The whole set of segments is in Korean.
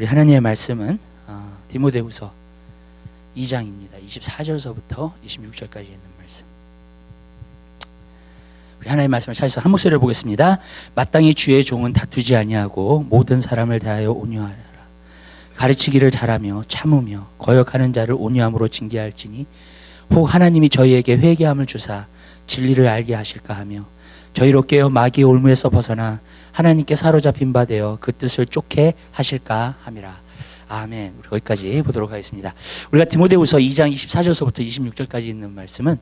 우리 하나님의 말씀은 디모데후서 2장입니다. 24절서부터 26절까지 있는 말씀. 우리 하나님의 말씀을 찾아서 한 목소리를 보겠습니다. 마땅히 주의 종은 다투지 아니하고 모든 사람을 대하여 온유하라. 가르치기를 잘하며 참으며 거역하는 자를 온유함으로 징계할지니 혹 하나님이 저희에게 회개함을 주사 진리를 알게 하실까 하며 저희로 깨어 마귀의 올무에서 벗어나 하나님께 사로잡힌 바 되어 그 뜻을 쫓게 하실까 함이라. 아멘. 우리 거기까지 보도록 하겠습니다. 우리가 디모데후서 2장 24절서부터 26절까지 있는 말씀은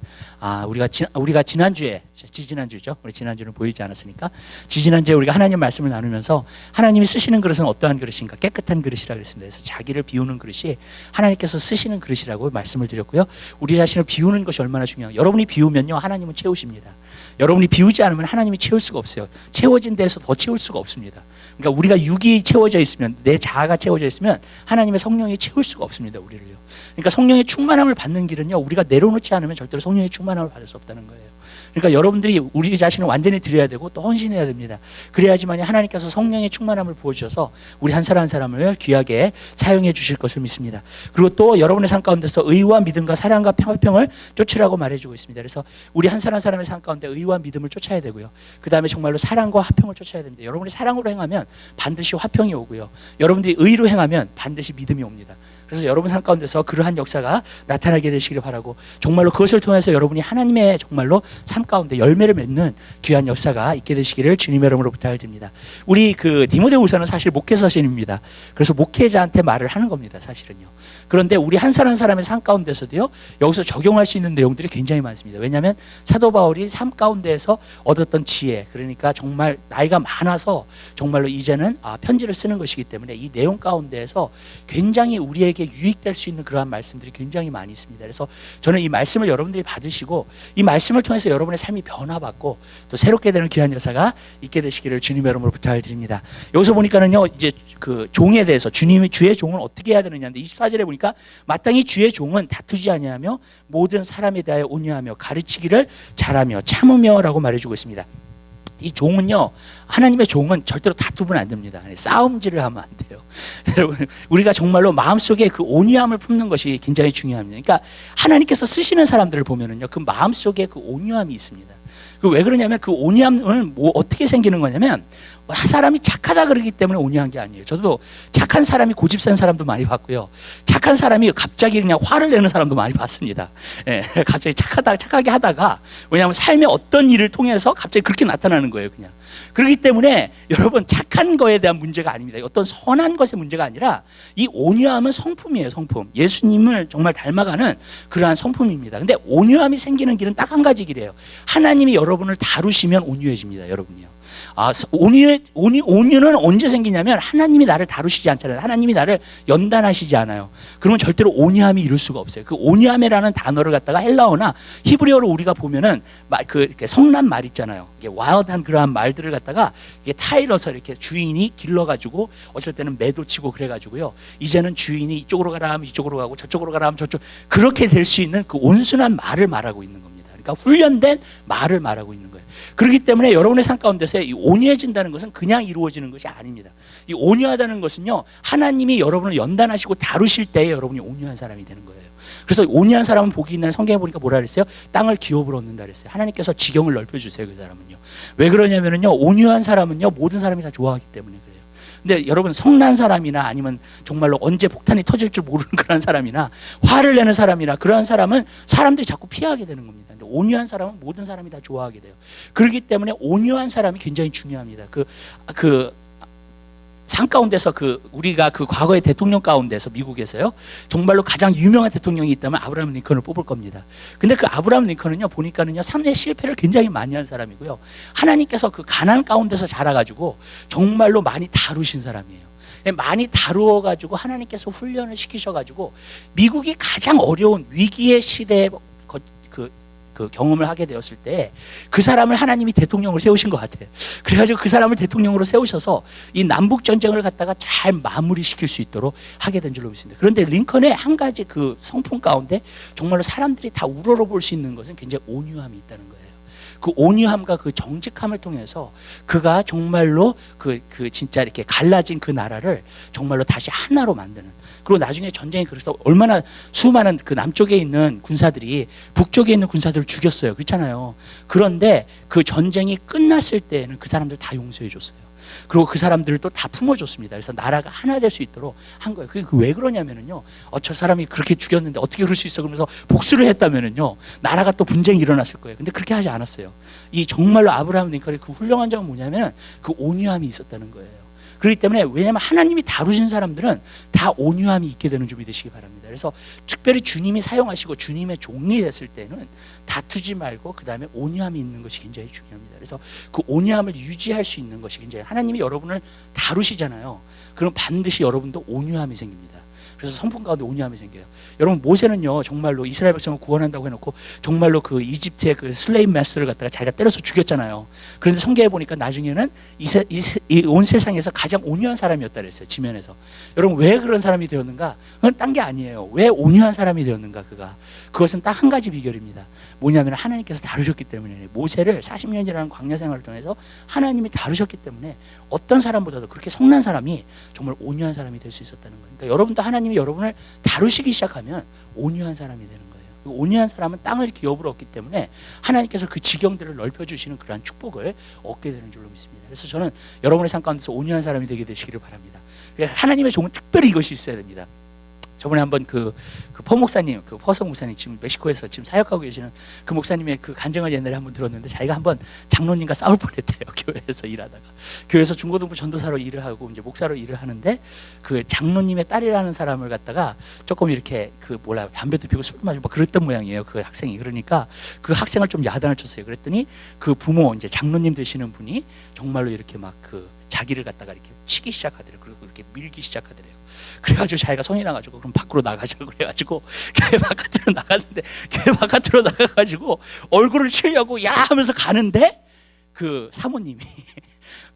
우리가 지난주에 지지난주죠. 우리 지난주는 보이지 않았으니까 지지난주에 우리가 하나님 말씀을 나누면서 하나님이 쓰시는 그릇은 어떠한 그릇인가? 깨끗한 그릇이라 그랬습니다. 그래서 자기를 비우는 그릇이 하나님께서 쓰시는 그릇이라고 말씀을 드렸고요. 우리 자신을 비우는 것이 얼마나 중요해요. 여러분이 비우면요 하나님은 채우십니다. 여러분이 비우지 않으면 하나님이 채울 수가 없어요. 채워진 데서 더 채울 수가 없습니다. 그러니까 우리가 육이 채워져 있으면, 내 자아가 채워져 있으면 하나님의 성령이 채울 수가 없습니다, 우리를요. 그러니까 성령의 충만함을 받는 길은요, 우리가 내려놓지 않으면 절대로 성령의 충만함을 받을 수 없다는 거예요. 그러니까 여러분들이 우리 자신을 완전히 드려야 되고 또 헌신해야 됩니다. 그래야지만 하나님께서 성령의 충만함을 부어주셔서 우리 한 사람 한 사람을 귀하게 사용해 주실 것을 믿습니다. 그리고 또 여러분의 삶 가운데서 의와 믿음과 사랑과 화평을 쫓으라고 말해주고 있습니다. 그래서 우리 한 사람 한 사람의 삶 가운데 의와 믿음을 쫓아야 되고요. 그 다음에 정말로 사랑과 화평을 쫓아야 됩니다. 여러분이 사랑으로 행하면 반드시 화평이 오고요. 여러분들이 의로 행하면 반드시 믿음이 옵니다. 그래서 여러분 삶 가운데서 그러한 역사가 나타나게 되시기를 바라고, 정말로 그것을 통해서 여러분이 하나님의 정말로 삶 가운데 열매를 맺는 귀한 역사가 있게 되시기를 주님의 이름으로 부탁드립니다. 우리 디모데후서는 사실 목회서신입니다. 그래서 목회자한테 말을 하는 겁니다, 사실은요. 그런데 우리 한 사람 한 사람의 삶 가운데서도요, 여기서 적용할 수 있는 내용들이 굉장히 많습니다. 왜냐하면 사도 바울이 삶 가운데에서 얻었던 지혜, 그러니까 정말 나이가 많아서 정말로 이제는 편지를 쓰는 것이기 때문에 이 내용 가운데에서 굉장히 우리에게 유익될 수 있는 그러한 말씀들이 굉장히 많이 있습니다. 그래서 저는 이 말씀을 여러분들이 받으시고 이 말씀을 통해서 여러분의 삶이 변화받고 또 새롭게 되는 귀한 역사가 있게 되시기를 주님의 이름으로 부탁을 드립니다. 여기서 보니까는요, 이제 그 종에 대해서 주님이 주의 종은 어떻게 해야 되느냐인데 24절에 보니까 마땅히 주의 종은 다투지 아니하며 모든 사람에 대하여 온유하며 가르치기를 잘하며 참으며라고 말해주고 있습니다. 이 종은요, 하나님의 종은 절대로 다투면 안 됩니다. 싸움질을 하면 안 돼요. 여러분, 우리가 정말로 마음속에 그 온유함을 품는 것이 굉장히 중요합니다. 그러니까 하나님께서 쓰시는 사람들을 보면은요, 그 마음속에 그 온유함이 있습니다. 왜 그러냐면 그 온유함은 어떻게 생기는 거냐면 사람이 착하다 그러기 때문에 온유한 게 아니에요. 저도 착한 사람이 고집센 사람도 많이 봤고요. 착한 사람이 갑자기 그냥 화를 내는 사람도 많이 봤습니다. 예, 갑자기 착하게 하다가, 왜냐하면 삶의 어떤 일을 통해서 갑자기 그렇게 나타나는 거예요, 그냥. 그렇기 때문에 여러분, 착한 거에 대한 문제가 아닙니다. 어떤 선한 것의 문제가 아니라 이 온유함은 성품이에요, 성품. 예수님을 정말 닮아가는 그러한 성품입니다. 근데 온유함이 생기는 길은 딱 한 가지 길이에요. 하나님이 여러분을 다루시면 온유해집니다, 여러분이요. 온유는 언제 생기냐면 하나님이 나를 다루시지 않잖아요. 하나님이 나를 연단하시지 않아요. 그러면 절대로 온유함이 이룰 수가 없어요. 그 온유함이라는 단어를 갖다가 헬라어나 히브리어로 우리가 보면은 이렇게 성난 말 있잖아요. 이게 와일드한 그러한 말들을 갖다가 이게 타일러서 이렇게 주인이 길러가지고 어쩔 때는 매도치고 그래가지고요. 이제는 주인이 이쪽으로 가라 하면 이쪽으로 가고 저쪽으로 가라 하면 저쪽, 그렇게 될 수 있는 그 온순한 말을 말하고 있는 겁니다. 그러니까 훈련된 말을 말하고 있는 거예요. 그렇기 때문에 여러분의 삶 가운데서 이 온유해진다는 것은 그냥 이루어지는 것이 아닙니다. 이 온유하다는 것은요, 하나님이 여러분을 연단하시고 다루실 때에 여러분이 온유한 사람이 되는 거예요. 그래서 온유한 사람은 복이 있는, 성경에 보니까 뭐라 그랬어요? 땅을 기업으로 얻는다 그랬어요. 하나님께서 지경을 넓혀주세요, 그 사람은요. 왜 그러냐면요, 온유한 사람은요, 모든 사람이 다 좋아하기 때문에 그래요. 근데 여러분, 성난 사람이나 아니면 정말로 언제 폭탄이 터질 줄 모르는 그런 사람이나 화를 내는 사람이나 그런 사람은 사람들이 자꾸 피하게 되는 겁니다. 근데 온유한 사람은 모든 사람이 다 좋아하게 돼요. 그렇기 때문에 온유한 사람이 굉장히 중요합니다. 삶 가운데서 우리가 과거의 대통령 가운데서 미국에서요, 정말로 가장 유명한 대통령이 있다면 아브라함 링컨을 뽑을 겁니다. 근데 그 아브라함 링컨은요, 보니까는요, 삶의 실패를 굉장히 많이 한 사람이고요. 하나님께서 그 가난 가운데서 자라가지고 정말로 많이 다루신 사람이에요. 많이 다루어가지고 하나님께서 훈련을 시키셔가지고 미국이 가장 어려운 위기의 시대에 그 경험을 하게 되었을 때 그 사람을 하나님이 대통령으로 세우신 것 같아요. 그래가지고 그 사람을 대통령으로 세우셔서 이 남북 전쟁을 갖다가 잘 마무리시킬 수 있도록 하게 된 줄로 믿습니다. 그런데 링컨의 한 가지 그 성품 가운데 정말로 사람들이 다 우러러볼 수 있는 것은 굉장히 온유함이 있다는 거예요. 그 온유함과 그 정직함을 통해서 그가 정말로 그 진짜 이렇게 갈라진 그 나라를 정말로 다시 하나로 만드는. 그리고 나중에 전쟁이 그래서 얼마나 수많은 그 남쪽에 있는 군사들이 북쪽에 있는 군사들을 죽였어요. 그렇잖아요. 그런데 그 전쟁이 끝났을 때에는 그 사람들 다 용서해 줬어요. 그리고 그 사람들도 다 품어줬습니다. 그래서 나라가 하나 될 수 있도록 한 거예요. 그게 왜 그러냐면은요, 저 사람이 그렇게 죽였는데 어떻게 그럴 수 있어? 그러면서 복수를 했다면은요, 나라가 또 분쟁이 일어났을 거예요. 근데 그렇게 하지 않았어요. 이 정말로 아브라함 링컨의 그 훌륭한 점은 뭐냐면은 그 온유함이 있었다는 거예요. 그렇기 때문에, 왜냐하면 하나님이 다루신 사람들은 다 온유함이 있게 되는 줄 믿으시기 바랍니다. 그래서 특별히 주님이 사용하시고 주님의 종이 됐을 때는 다투지 말고 그 다음에 온유함이 있는 것이 굉장히 중요합니다. 그래서 그 온유함을 유지할 수 있는 것이 굉장히, 하나님이 여러분을 다루시잖아요. 그럼 반드시 여러분도 온유함이 생깁니다. 그래서 성품 가운데 온유함이 생겨요. 여러분, 모세는요 정말로 이스라엘 백성을 구원한다고 해놓고 정말로 그 이집트의 그 슬레이브 마스터를 갖다가 자기가 때려서 죽였잖아요. 그런데 성경에 보니까 나중에는 이 온 세상에서 가장 온유한 사람이었다 그랬어요. 지면에서. 여러분, 왜 그런 사람이 되었는가? 그건 딴 게 아니에요. 왜 온유한 사람이 되었는가? 그것은 딱 한 가지 비결입니다. 뭐냐면 하나님께서 다루셨기 때문에. 모세를 40년이라는 광야 생활을 통해서 하나님이 다루셨기 때문에 어떤 사람보다도 그렇게 성난 사람이 정말 온유한 사람이 될 수 있었다는 거예요. 그러니까 여러분도 하나님이 여러분을 다루시기 시작하면 온유한 사람이 되는 거예요. 온유한 사람은 땅을 기업으로 얻기 때문에 하나님께서 그 지경들을 넓혀주시는 그러한 축복을 얻게 되는 줄로 믿습니다. 그래서 저는 여러분의 삶 가운데서 온유한 사람이 되게 되시기를 바랍니다. 하나님의 종은 특별히 이것이 있어야 됩니다. 저번에 한번 그 퍼 목사님, 그 퍼서 목사님, 지금 멕시코에서 지금 사역하고 계시는 그 목사님의 그 간증을 옛날에 한번 들었는데, 자기가 한번 장로님과 싸울 뻔했대요. 교회에서 일하다가. 교회에서 중고등부 전도사로 일을 하고 이제 목사로 일을 하는데, 그 장로님의 딸이라는 사람을 갖다가 조금 이렇게 담배도 피우고 술도 마시고 막 그랬던 모양이에요. 그 학생이. 그러니까 그 학생을 좀 야단을 쳤어요. 그랬더니 그 부모, 이제 장로님 되시는 분이 정말로 이렇게 막 자기를 갖다가 이렇게 치기 시작하더래요. 그리고 이렇게 밀기 시작하더래요. 그래가지고 자기가 손이 나가지고 그럼 밖으로 나가자고 그래가지고 교회 바깥으로 나갔는데, 교회 바깥으로 나가가지고 얼굴을 치려고 야 하면서 가는데 그 사모님이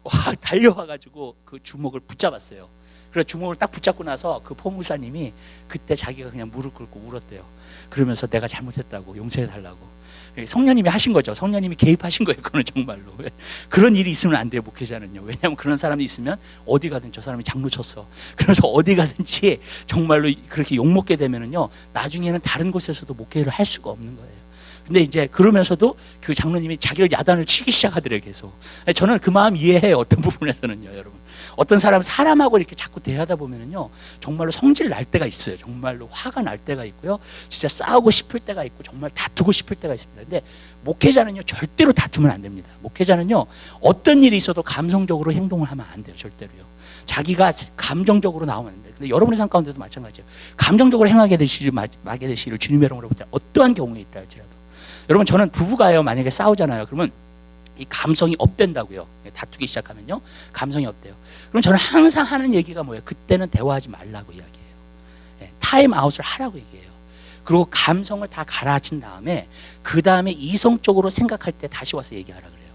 와 달려와가지고 그 주먹을 붙잡았어요. 그래서 주먹을 딱 붙잡고 나서 그 포무사님이 그때 자기가 그냥 무릎 꿇고 울었대요. 그러면서 내가 잘못했다고 용서해달라고. 성령님이 하신 거죠. 성령님이 개입하신 거예요. 그거는 정말로. 그런 일이 있으면 안 돼요, 목회자는요. 왜냐하면 그런 사람이 있으면 어디 가든 저 사람이 장로 쳤어. 그래서 어디 가든지 정말로 그렇게 욕먹게 되면은요, 나중에는 다른 곳에서도 목회를 할 수가 없는 거예요. 근데 이제 그러면서도 그 장로님이 자기를 야단을 치기 시작하더래요, 계속. 저는 그 마음 이해해요, 어떤 부분에서는요, 여러분. 어떤 사람하고 이렇게 자꾸 대하다 보면은요, 정말로 성질 날 때가 있어요. 정말로 화가 날 때가 있고요, 진짜 싸우고 싶을 때가 있고, 정말 다투고 싶을 때가 있습니다. 근데 목회자는요, 절대로 다투면 안 됩니다. 목회자는요, 어떤 일이 있어도 감성적으로 행동을 하면 안 돼요, 절대로요. 자기가 감정적으로 나오면 안 돼요. 근데 여러분의 삶 가운데도 마찬가지예요. 감정적으로 행하게 되시기를 주님의 이름으로 부탁. 어떠한 경우에 있다 할지라도. 여러분, 저는 부부가요, 만약에 싸우잖아요. 그러면 이 감성이 업된다고요. 다투기 시작하면요, 감성이 업돼요. 그럼 저는 항상 하는 얘기가 뭐예요? 그때는 대화하지 말라고 이야기해요. 타임 아웃을 하라고 얘기해요. 그리고 감성을 다 가라앉힌 다음에 그 다음에 이성적으로 생각할 때 다시 와서 얘기하라 그래요.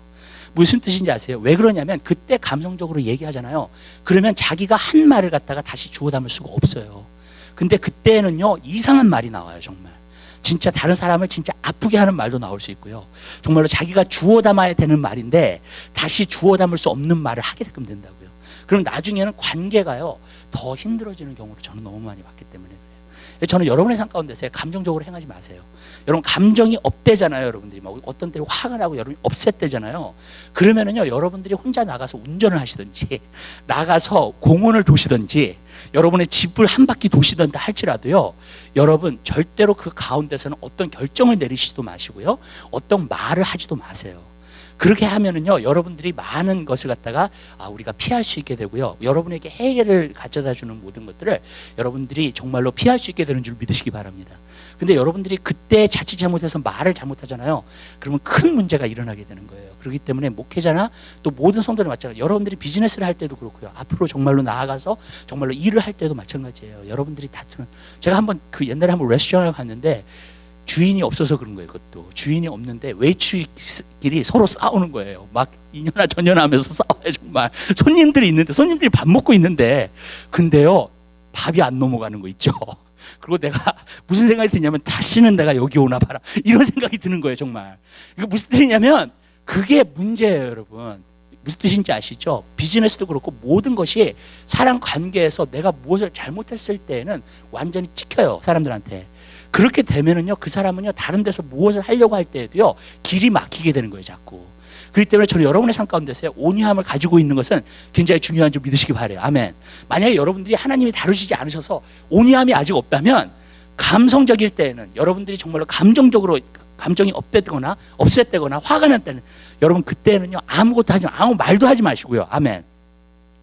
무슨 뜻인지 아세요? 왜 그러냐면 그때 감성적으로 얘기하잖아요. 그러면 자기가 한 말을 갖다가 다시 주워 담을 수가 없어요. 근데 그때는요, 이상한 말이 나와요. 정말 진짜 다른 사람을 진짜 아프게 하는 말도 나올 수 있고요, 정말로 자기가 주워 담아야 되는 말인데 다시 주워 담을 수 없는 말을 하게 되끔 된다고요. 그럼 나중에는 관계가요 더 힘들어지는 경우를 저는 너무 많이 봤기 때문에 그래요. 저는 여러분의 삶 가운데서 감정적으로 행하지 마세요. 여러분, 감정이 업되잖아요. 여러분들이 막 어떤 때 화가 나고 여러분이 업셋되잖아요. 그러면은요, 여러분들이 혼자 나가서 운전을 하시든지 나가서 공원을 도시든지 여러분의 집을 한 바퀴 도시든지 할지라도요, 여러분 절대로 그 가운데서는 어떤 결정을 내리시지도 마시고요, 어떤 말을 하지도 마세요. 그렇게 하면은요, 여러분들이 많은 것을 갖다가 우리가 피할 수 있게 되고요, 여러분에게 해결을 가져다 주는 모든 것들을 여러분들이 정말로 피할 수 있게 되는 줄 믿으시기 바랍니다. 근데 여러분들이 그때 자칫 잘못해서 말을 잘못하잖아요. 그러면 큰 문제가 일어나게 되는 거예요. 그렇기 때문에 목회자나 또 모든 성도들 마찬가지예요. 여러분들이 비즈니스를 할 때도 그렇고요, 앞으로 정말로 나아가서 정말로 일을 할 때도 마찬가지예요. 여러분들이 다투는, 제가 한번 옛날에 한번 레스토랑을 갔는데 주인이 없어서 그런 거예요. 그것도 주인이 없는데 웨이트끼리 서로 싸우는 거예요. 막 이년아 저년아 하면서 싸워요. 정말 손님들이 있는데, 손님들이 밥 먹고 있는데, 근데요 밥이 안 넘어가는 거 있죠. 그리고 내가 무슨 생각이 드냐면, 다시는 내가 여기 오나 봐라, 이런 생각이 드는 거예요. 정말 이거 무슨 뜻이냐면, 그게 문제예요, 여러분. 무슨 뜻인지 아시죠? 비즈니스도 그렇고 모든 것이 사람 관계에서 내가 무엇을 잘못했을 때에는 완전히 찍혀요, 사람들한테. 그렇게 되면은요, 그 사람은요, 다른 데서 무엇을 하려고 할 때에도요, 길이 막히게 되는 거예요, 자꾸. 그렇기 때문에 저는 여러분의 삶 가운데서 온유함을 가지고 있는 것은 굉장히 중요한 줄 믿으시기 바라요. 아멘. 만약에 여러분들이 하나님이 다루시지 않으셔서 온유함이 아직 없다면, 감성적일 때에는 여러분들이 정말로 감정적으로 감정이 업되거나 업셋되거나 화가 날 때는 여러분 그때는요, 아무것도 하지 아무 말도 하지 마시고요. 아멘.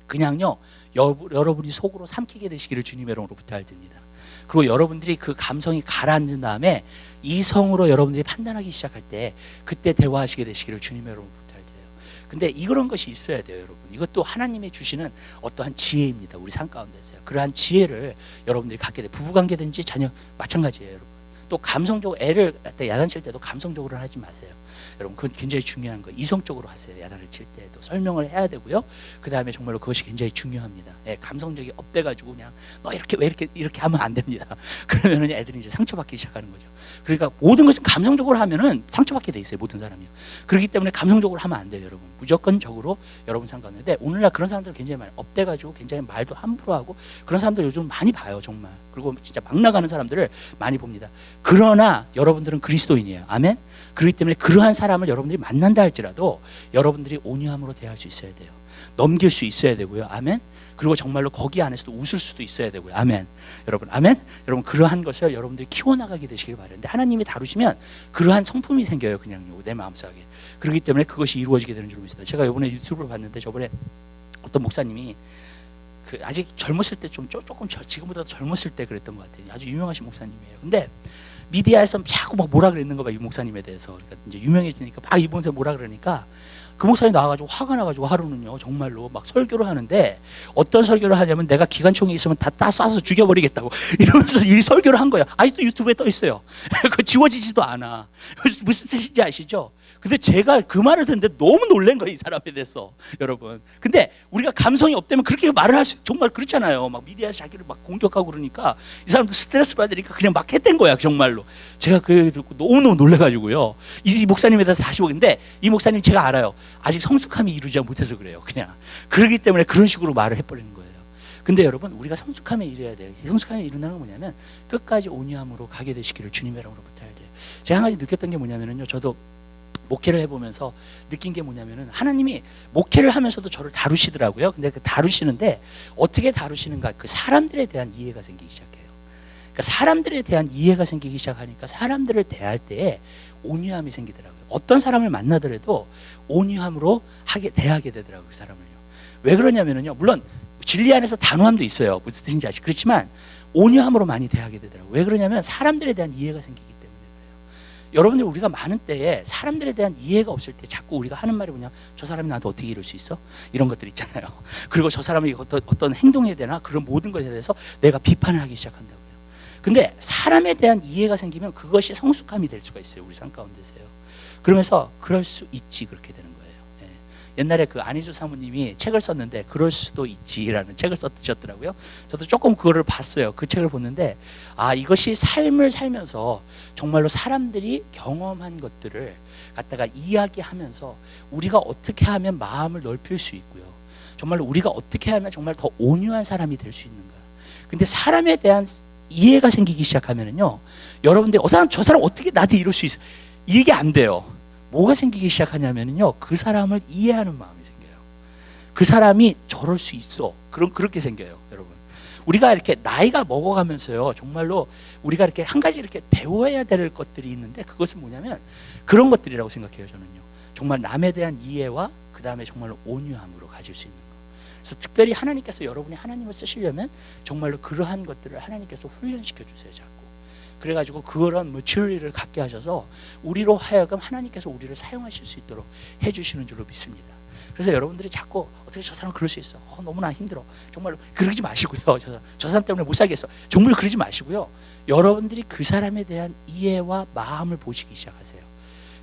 그냥요, 여러분이 속으로 삼키게 되시기를 주님의 이름으로 부탁드립니다. 그리고 여러분들이 그 감성이 가라앉은 다음에 이성으로 여러분들이 판단하기 시작할 때 그때 대화하시게 되시기를 주님의 이름으로 부탁드려요. 근데 이런 것이 있어야 돼요, 여러분. 이것도 하나님이 주시는 어떠한 지혜입니다. 우리 삶 가운데서요. 그러한 지혜를 여러분들이 갖게 돼. 부부관계든지 자녀 마찬가지예요, 여러분. 또 감성적으로 애를 야단칠 때도 감성적으로 하지 마세요. 여러분, 그건 굉장히 중요한 거예요. 이성적으로 하세요. 야단을 칠 때도 설명을 해야 되고요. 그 다음에 정말로 그것이 굉장히 중요합니다. 예, 감성적이 업돼가지고 그냥 너 이렇게 왜 이렇게 하면 안 됩니다. 그러면은 애들이 이제 상처받기 시작하는 거죠. 그러니까 모든 것은 감성적으로 하면은 상처받게 돼 있어요, 모든 사람이요. 그렇기 때문에 감성적으로 하면 안 돼요, 여러분. 무조건적으로 여러분 상관인데 오늘날 그런 사람들 굉장히 많아요. 업돼가지고 굉장히 말도 함부로 하고 그런 사람들 요즘 많이 봐요, 정말. 그리고 진짜 막 나가는 사람들을 많이 봅니다. 그러나 여러분들은 그리스도인이에요. 아멘. 그렇기 때문에 그러한 사람을 여러분들이 만난다 할지라도 여러분들이 온유함으로 대할 수 있어야 돼요. 넘길 수 있어야 되고요. 아멘. 그리고 정말로 거기 안에서도 웃을 수도 있어야 되고요. 아멘. 여러분, 아멘. 여러분, 그러한 것을 여러분들이 키워나가게 되시길 바라는데 하나님이 다루시면 그러한 성품이 생겨요, 그냥요, 내 마음속에. 그렇기 때문에 그것이 이루어지게 되는 줄 믿습니다. 제가 이번에 유튜브를 봤는데 저번에 어떤 목사님이 그 아직 젊었을 때 조금 지금보다 젊었을 때 그랬던 것 같아요. 아주 유명하신 목사님이에요. 근데 미디어에서 자꾸 막 뭐라 그랬는 거 봐, 이 목사님에 대해서. 그러니까 이제 유명해지니까 막 이 목사 뭐라 그러니까 그 목사님 나와가지고 화가 나가지고 하루는요, 정말로 막 설교를 하는데 어떤 설교를 하냐면 내가 기관총에 있으면 다 쏴서 죽여버리겠다고 이러면서 이 설교를 한 거예요. 아직도 유튜브에 떠 있어요. 그거 지워지지도 않아. 무슨 뜻인지 아시죠? 근데 제가 그 말을 듣는데 너무 놀란 거예요, 이 사람에 대해서. 여러분. 근데 우리가 감성이 없다면 그렇게 말을 할 수, 정말 그렇잖아요. 막 미디어에서 자기를 막 공격하고 그러니까 이 사람도 스트레스 받으니까 그냥 막 했던 거야, 정말로. 제가 그 듣고 너무너무 놀래가지고요. 이 목사님에 대해서 다시 보는데 이 목사님 제가 알아요. 아직 성숙함이 이루지 못해서 그래요, 그냥. 그렇기 때문에 그런 식으로 말을 해버리는 거예요. 근데 여러분, 우리가 성숙함에 이르야 돼요. 성숙함에 이른다는 건 뭐냐면 끝까지 온유함으로 가게 되시기를 주님의 이름으로 부탁드려요. 제가 한 가지 느꼈던 게 뭐냐면요, 저도 목회를 해보면서 느낀 게 뭐냐면은 하나님이 목회를 하면서도 저를 다루시더라고요. 근데 그 다루시는데 어떻게 다루시는가? 그 사람들에 대한 이해가 생기기 시작해요. 그러니까 사람들에 대한 이해가 생기기 시작하니까 사람들을 대할 때에 온유함이 생기더라고요. 어떤 사람을 만나더라도 온유함으로 대하게 되더라고요, 그 사람을요. 왜 그러냐면요, 물론 진리 안에서 단호함도 있어요. 무슨 뜻인지 아시죠? 그렇지만 온유함으로 많이 대하게 되더라고요. 왜 그러냐면 사람들에 대한 이해가 생기기 때문에 그래요. 여러분들, 우리가 많은 때에 사람들에 대한 이해가 없을 때 자꾸 우리가 하는 말이 뭐냐, 저 사람이 나한테 어떻게 이럴 수 있어? 이런 것들 있잖아요. 그리고 저 사람이 어떤 행동에 대나 그런 모든 것에 대해서 내가 비판을 하기 시작한다고요. 근데 사람에 대한 이해가 생기면 그것이 성숙함이 될 수가 있어요, 우리 삶 가운데서요. 그러면서 그럴 수 있지, 그렇게 되는 거예요. 예. 옛날에 그 안희수 사모님이 책을 썼는데 그럴 수도 있지라는 책을 썼더라고요. 저도 조금 그거를 봤어요. 그 책을 보는데 이것이 삶을 살면서 정말로 사람들이 경험한 것들을 갖다가 이야기하면서 우리가 어떻게 하면 마음을 넓힐 수 있고요, 정말로 우리가 어떻게 하면 정말 더 온유한 사람이 될 수 있는가. 근데 사람에 대한 이해가 생기기 시작하면은요, 여러분들이 저 사람 어떻게 나한테 이럴 수 있어? 이게 안 돼요. 뭐가 생기기 시작하냐면요, 그 사람을 이해하는 마음이 생겨요. 그 사람이 저럴 수 있어. 그렇게 생겨요, 여러분. 우리가 이렇게 나이가 먹어가면서요, 정말로 우리가 이렇게 한 가지 이렇게 배워야 될 것들이 있는데 그것은 뭐냐면 그런 것들이라고 생각해요, 저는요. 정말 남에 대한 이해와 그 다음에 정말로 온유함으로 가질 수 있는 거. 그래서 특별히 하나님께서 여러분이 하나님을 쓰시려면 정말로 그러한 것들을 하나님께서 훈련시켜 주세요, 자꾸. 그래가지고 그런 maturity 갖게 하셔서 우리로 하여금 하나님께서 우리를 사용하실 수 있도록 해주시는 줄로 믿습니다. 그래서 여러분들이 자꾸 어떻게 저 사람 그럴 수 있어? 너무나 힘들어. 정말로 그러지 마시고요. 저 사람 때문에 못 살겠어. 정말 그러지 마시고요. 여러분들이 그 사람에 대한 이해와 마음을 보시기 시작하세요.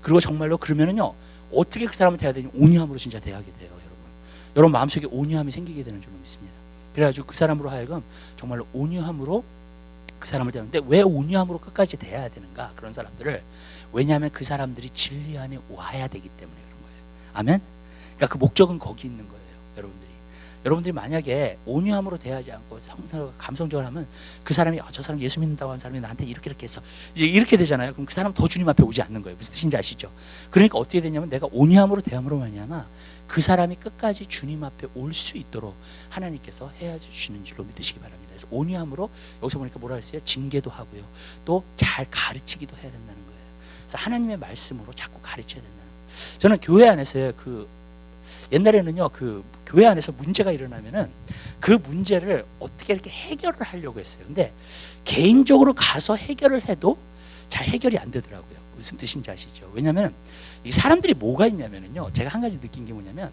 그리고 정말로 그러면은요, 어떻게 그 사람을 대해야 되냐, 온유함으로 진짜 대하게 돼요, 여러분. 여러분 마음속에 온유함이 생기게 되는 줄로 믿습니다. 그래가지고 그 사람으로 하여금 정말로 온유함으로 그 사람을 대하는데, 왜 온유함으로 끝까지 대해야 되는가? 그런 사람들을. 왜냐하면 그 사람들이 진리 안에 와야 되기 때문에 그런 거예요. 아멘. 그러니까 그 목적은 거기 있는 거예요, 여러분들이 만약에 온유함으로 대하지 않고 감성적으로 하면 그 사람이 저 사람 예수 믿는다고 하는 사람이 나한테 이렇게 했어, 이제 이렇게 되잖아요. 그럼 그 사람 더 주님 앞에 오지 않는 거예요. 무슨 뜻인지 아시죠? 그러니까 어떻게 되냐면 내가 온유함으로 대함으로 말미암아 그 사람이 끝까지 주님 앞에 올 수 있도록 하나님께서 해 주시는 줄로 믿으시기 바랍니다. 그래서 온유함으로, 여기서 보니까 뭐라 했어요? 징계도 하고요, 또 잘 가르치기도 해야 된다는 거예요. 그래서 하나님의 말씀으로 자꾸 가르쳐야 된다는 거예요. 저는 교회 안에서요, 옛날에는요, 교회 안에서 문제가 일어나면은 그 문제를 어떻게 이렇게 해결을 하려고 했어요. 근데 개인적으로 가서 해결을 해도 잘 해결이 안 되더라고요. 무슨 뜻인지 아시죠? 왜냐하면 이 사람들이 뭐가 있냐면요, 제가 한 가지 느낀 게 뭐냐면,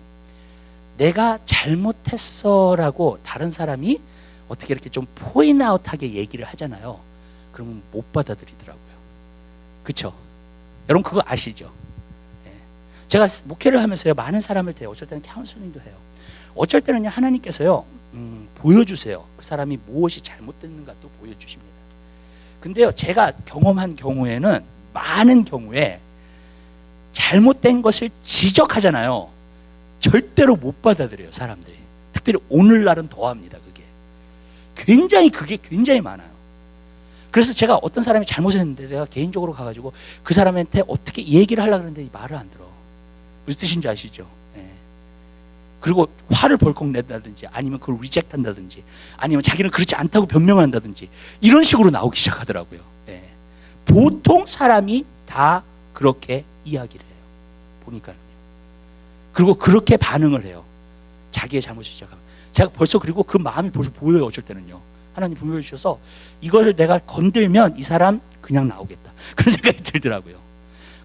내가 잘못했어라고 다른 사람이 어떻게 이렇게 좀 포인트아웃하게 얘기를 하잖아요. 그러면 못 받아들이더라고요. 그렇죠? 여러분 그거 아시죠? 제가 목회를 하면서요, 많은 사람을 대해요. 어쩔 때는 카운슬링도 해요. 어쩔 때는요, 하나님께서요, 보여주세요. 그 사람이 무엇이 잘못됐는가 또 보여주십니다. 근데요, 제가 경험한 경우에는 많은 경우에 잘못된 것을 지적하잖아요. 절대로 못 받아들여요, 사람들이. 특별히 오늘날은 더합니다, 그게. 그게 굉장히 많아요. 그래서 제가 어떤 사람이 잘못했는데 내가 개인적으로 가가지고 그 사람한테 어떻게 얘기를 하려고 하는데 말을 안 들어. 무슨 뜻인지 아시죠? 그리고 화를 벌컥 낸다든지, 아니면 그걸 리젝트 한다든지, 아니면 자기는 그렇지 않다고 변명을 한다든지, 이런 식으로 나오기 시작하더라고요. 보통 사람이 다 그렇게 이야기를 해요, 보니까요. 그리고 그렇게 반응을 해요, 자기의 잘못을 시작하면. 제가 벌써, 그리고 그 마음이 벌써 보여요. 어쩔 때는요, 하나님 분별해 주셔서 이거를 내가 건들면 이 사람 그냥 나오겠다, 그런 생각이 들더라고요.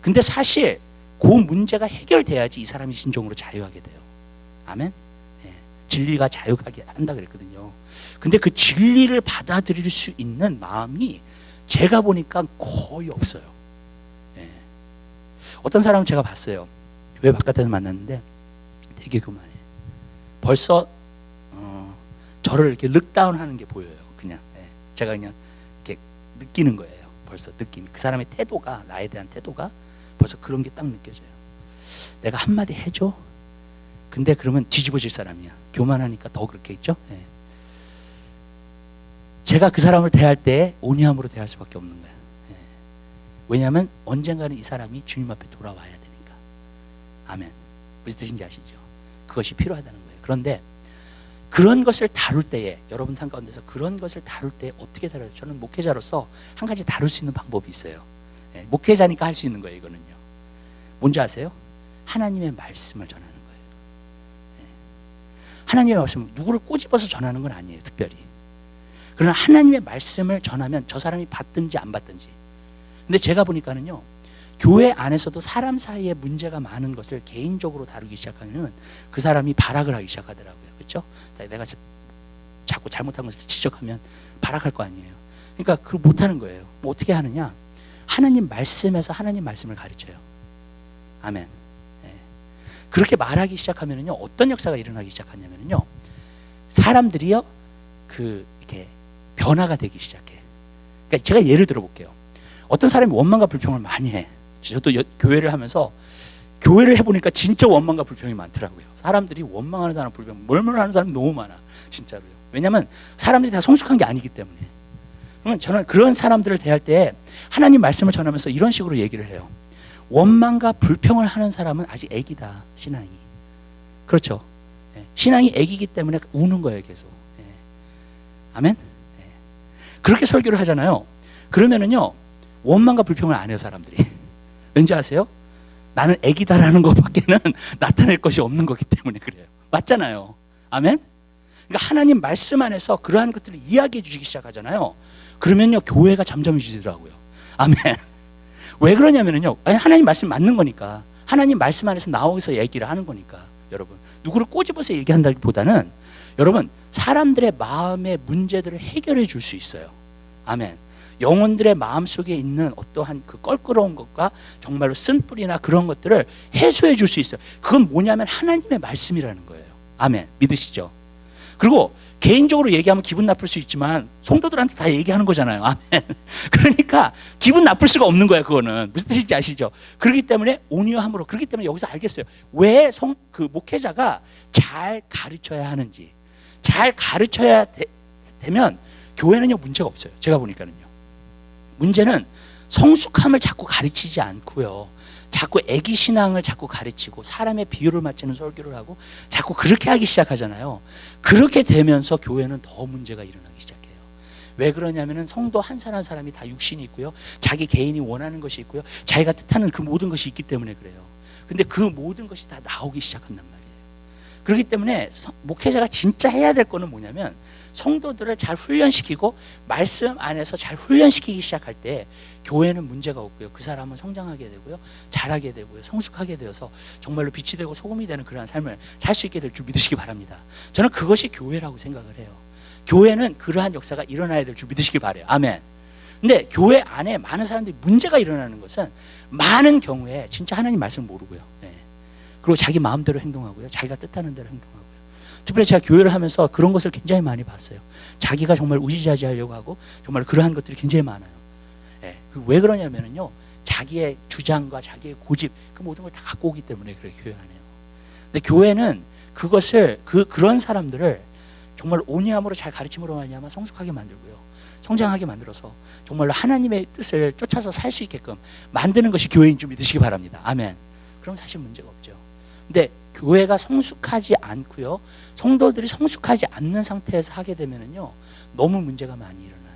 근데 사실 그 문제가 해결돼야지 이 사람이 진정으로 자유하게 돼요. 아멘. 진리가 자유하게 한다 그랬거든요. 근데 그 진리를 받아들일 수 있는 마음이 제가 보니까 거의 없어요. 어떤 사람은 제가 봤어요. 교회 바깥에서 만났는데 되게 교만해. 벌써 저를 이렇게 룩다운 하는 게 보여요. 그냥 제가 그냥 이렇게 느끼는 거예요. 벌써 느낌이, 그 사람의 태도가, 나에 대한 태도가 벌써 그런 게 딱 느껴져요. 내가 한마디 해줘? 근데 그러면 뒤집어질 사람이야. 교만하니까 더 그렇게 있죠. 제가 그 사람을 대할 때 온유함으로 대할 수밖에 없는 거야. 왜냐하면 언젠가는 이 사람이 주님 앞에 돌아와야 되니까. 아멘. 무슨 뜻인지 아시죠? 그것이 필요하다는 거예요. 그런데 그런 것을 다룰 때에, 여러분 삶 가운데서 그런 것을 다룰 때 어떻게 다뤄요? 저는 목회자로서 한 가지 다룰 수 있는 방법이 있어요. 목회자니까 할 수 있는 거예요, 이거는요. 뭔지 아세요? 하나님의 말씀을 전하는 거예요. 하나님의 말씀, 누구를 꼬집어서 전하는 건 아니에요, 특별히. 그러나 하나님의 말씀을 전하면 저 사람이 받든지 안 받든지. 근데 제가 보니까는요, 교회 안에서도 사람 사이에 문제가 많은 것을 개인적으로 다루기 시작하면 그 사람이 발악을 하기 시작하더라고요. 그렇죠? 내가 자꾸 잘못한 것을 지적하면 발악할 거 아니에요. 그러니까 그걸 못하는 거예요. 뭐 어떻게 하느냐? 하나님 말씀에서 하나님 말씀을 가르쳐요. 아멘. 그렇게 말하기 시작하면요, 어떤 역사가 일어나기 시작하냐면요, 사람들이요, 이렇게 변화가 되기 시작해. 그러니까 제가 예를 들어 볼게요. 어떤 사람이 원망과 불평을 많이 해. 저도 교회를 하면서 교회를 해보니까 진짜 원망과 불평이 많더라고요. 사람들이 원망하는 사람, 불평, 멀멀하는 사람이 너무 많아, 진짜로요. 왜냐하면 사람들이 다 성숙한 게 아니기 때문에. 그러면 저는 그런 사람들을 대할 때 하나님 말씀을 전하면서 이런 식으로 얘기를 해요. 원망과 불평을 하는 사람은 아직 애기다, 신앙이. 그렇죠? 신앙이 애기기 때문에 우는 거예요, 계속. 아멘? 그렇게 설교를 하잖아요. 그러면은요, 원망과 불평을 안 해요, 사람들이. 왠지 아세요? 나는 애기다라는 것밖에는 나타낼 것이 없는 거기 때문에 그래요. 맞잖아요. 아멘? 그러니까 하나님 말씀 안에서 그러한 것들을 이야기해 주시기 시작하잖아요. 그러면요, 교회가 잠잠해지더라고요. 아멘. 왜 그러냐면요, 하나님 말씀 맞는 거니까. 하나님 말씀 안에서 나오면서 얘기를 하는 거니까. 여러분, 누구를 꼬집어서 얘기한다기보다는 여러분, 사람들의 마음의 문제들을 해결해 줄 수 있어요. 아멘. 영혼들의 마음속에 있는 어떠한 그 껄끄러운 것과 정말로 쓴뿌리나 그런 것들을 해소해 줄 수 있어요. 그건 뭐냐면 하나님의 말씀이라는 거예요. 아멘. 믿으시죠? 그리고 개인적으로 얘기하면 기분 나쁠 수 있지만 성도들한테 다 얘기하는 거잖아요. 아멘. 그러니까 기분 나쁠 수가 없는 거야. 그거는 무슨 뜻인지 아시죠? 그렇기 때문에 온유함으로, 그렇기 때문에 여기서 알겠어요. 왜 그 목회자가 잘 가르쳐야 하는지. 잘 가르쳐야 되면 교회는요 문제가 없어요. 제가 보니까는요. 문제는 성숙함을 자꾸 가르치지 않고요. 자꾸 애기 신앙을 자꾸 가르치고 사람의 비유를 맞추는 설교를 하고 자꾸 그렇게 하기 시작하잖아요. 그렇게 되면서 교회는 더 문제가 일어나기 시작해요. 왜 그러냐면은 성도 한 사람 한 사람이 다 육신이 있고요. 자기 개인이 원하는 것이 있고요. 자기가 뜻하는 그 모든 것이 있기 때문에 그래요. 근데 그 모든 것이 다 나오기 시작한단 말이에요. 그렇기 때문에 목회자가 진짜 해야 될 거는 뭐냐면 성도들을 잘 훈련시키고 말씀 안에서 잘 훈련시키기 시작할 때 교회는 문제가 없고요. 그 사람은 성장하게 되고요. 잘하게 되고요. 성숙하게 되어서 정말로 빛이 되고 소금이 되는 그러한 삶을 살 수 있게 될 줄 믿으시기 바랍니다. 저는 그것이 교회라고 생각을 해요. 교회는 그러한 역사가 일어나야 될 줄 믿으시기 바라요. 아멘. 근데 교회 안에 많은 사람들이 문제가 일어나는 것은 많은 경우에 진짜 하나님 말씀을 모르고요. 네. 그리고 자기 마음대로 행동하고요. 자기가 뜻하는 대로 행동하고요. 특별히 제가 교회를 하면서 그런 것을 굉장히 많이 봤어요. 자기가 정말 우지자지하려고 하고 정말 그러한 것들이 굉장히 많아요. 네. 왜 그러냐면요. 자기의 주장과 자기의 고집 그 모든 걸 다 갖고 오기 때문에 그래 교회 안에요. 근데 교회는 그것을 그런 사람들을 정말 온유함으로 잘 가르침으로 말미암아 성숙하게 만들고요. 성장하게 만들어서 정말로 하나님의 뜻을 쫓아서 살 수 있게끔 만드는 것이 교회인 줄 믿으시기 바랍니다. 아멘. 그럼 사실 문제가 없죠. 근데 교회가 성숙하지 않고요. 성도들이 성숙하지 않는 상태에서 하게 되면은요. 너무 문제가 많이 일어나요.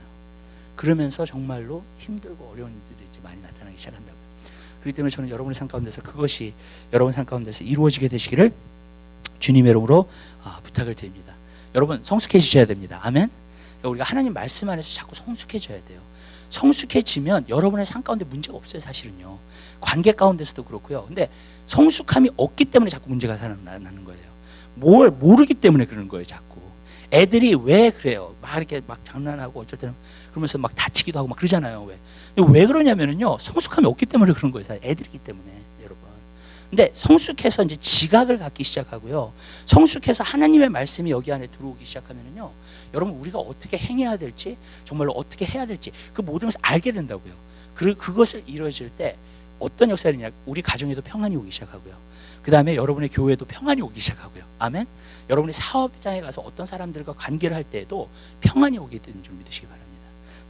그러면서 정말로 힘들고 어려운 일들이 많이 나타나기 시작한다고요. 그렇기 때문에 저는 여러분의 삶 가운데서 그것이 여러분 삶 가운데서 이루어지게 되시기를 주님의 이름으로 부탁을 드립니다. 여러분 성숙해지셔야 됩니다. 아멘. 우리가 하나님 말씀 안에서 자꾸 성숙해져야 돼요. 성숙해지면 여러분의 삶 가운데 문제가 없어요. 사실은요. 관계 가운데서도 그렇고요. 근데 성숙함이 없기 때문에 자꾸 문제가 나는 거예요. 뭘 모르기 때문에 그러는 거예요. 자꾸 애들이 왜 그래요? 막 이렇게 막 장난하고 어쩔 때는 그러면서 막 다치기도 하고 막 그러잖아요. 왜 그러냐면요. 성숙함이 없기 때문에 그런 거예요. 사실 애들이기 때문에 여러분. 근데 성숙해서 이제 지각을 갖기 시작하고요. 성숙해서 하나님의 말씀이 여기 안에 들어오기 시작하면요. 여러분 우리가 어떻게 행해야 될지 정말로 어떻게 해야 될지 그 모든 것을 알게 된다고요. 그것을 이루어질 때 어떤 역사를 있냐? 우리 가정에도 평안이 오기 시작하고요. 그 다음에 여러분의 교회도 평안이 오기 시작하고요. 아멘. 여러분이 사업장에 가서 어떤 사람들과 관계를 할 때에도 평안이 오게 되는 줄 믿으시기 바랍니다.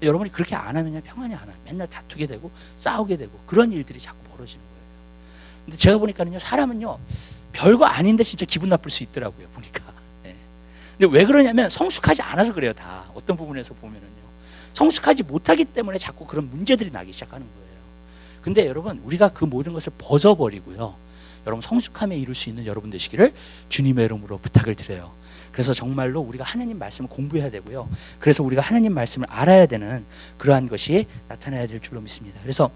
여러분이 그렇게 안 하면 평안이 안 와요. 맨날 다투게 되고 싸우게 되고 그런 일들이 자꾸 벌어지는 거예요. 근데 제가 보니까는요, 사람은요 별거 아닌데 진짜 기분 나쁠 수 있더라고요. 보니까. 네. 근데 왜 그러냐면 성숙하지 않아서 그래요. 다 어떤 부분에서 보면은요 성숙하지 못하기 때문에 자꾸 그런 문제들이 나기 시작하는 거예요. 근데 여러분 우리가 그 모든 것을 벗어버리고요, 여러분 성숙함에 이룰 수 있는 여러분 되시기를 주님의 이름으로 부탁을 드려요. 그래서 정말로 우리가 하나님 말씀을 공부해야 되고요. 그래서 우리가 하나님 말씀을 알아야 되는 그러한 것이 나타나야 될 줄로 믿습니다. 그래서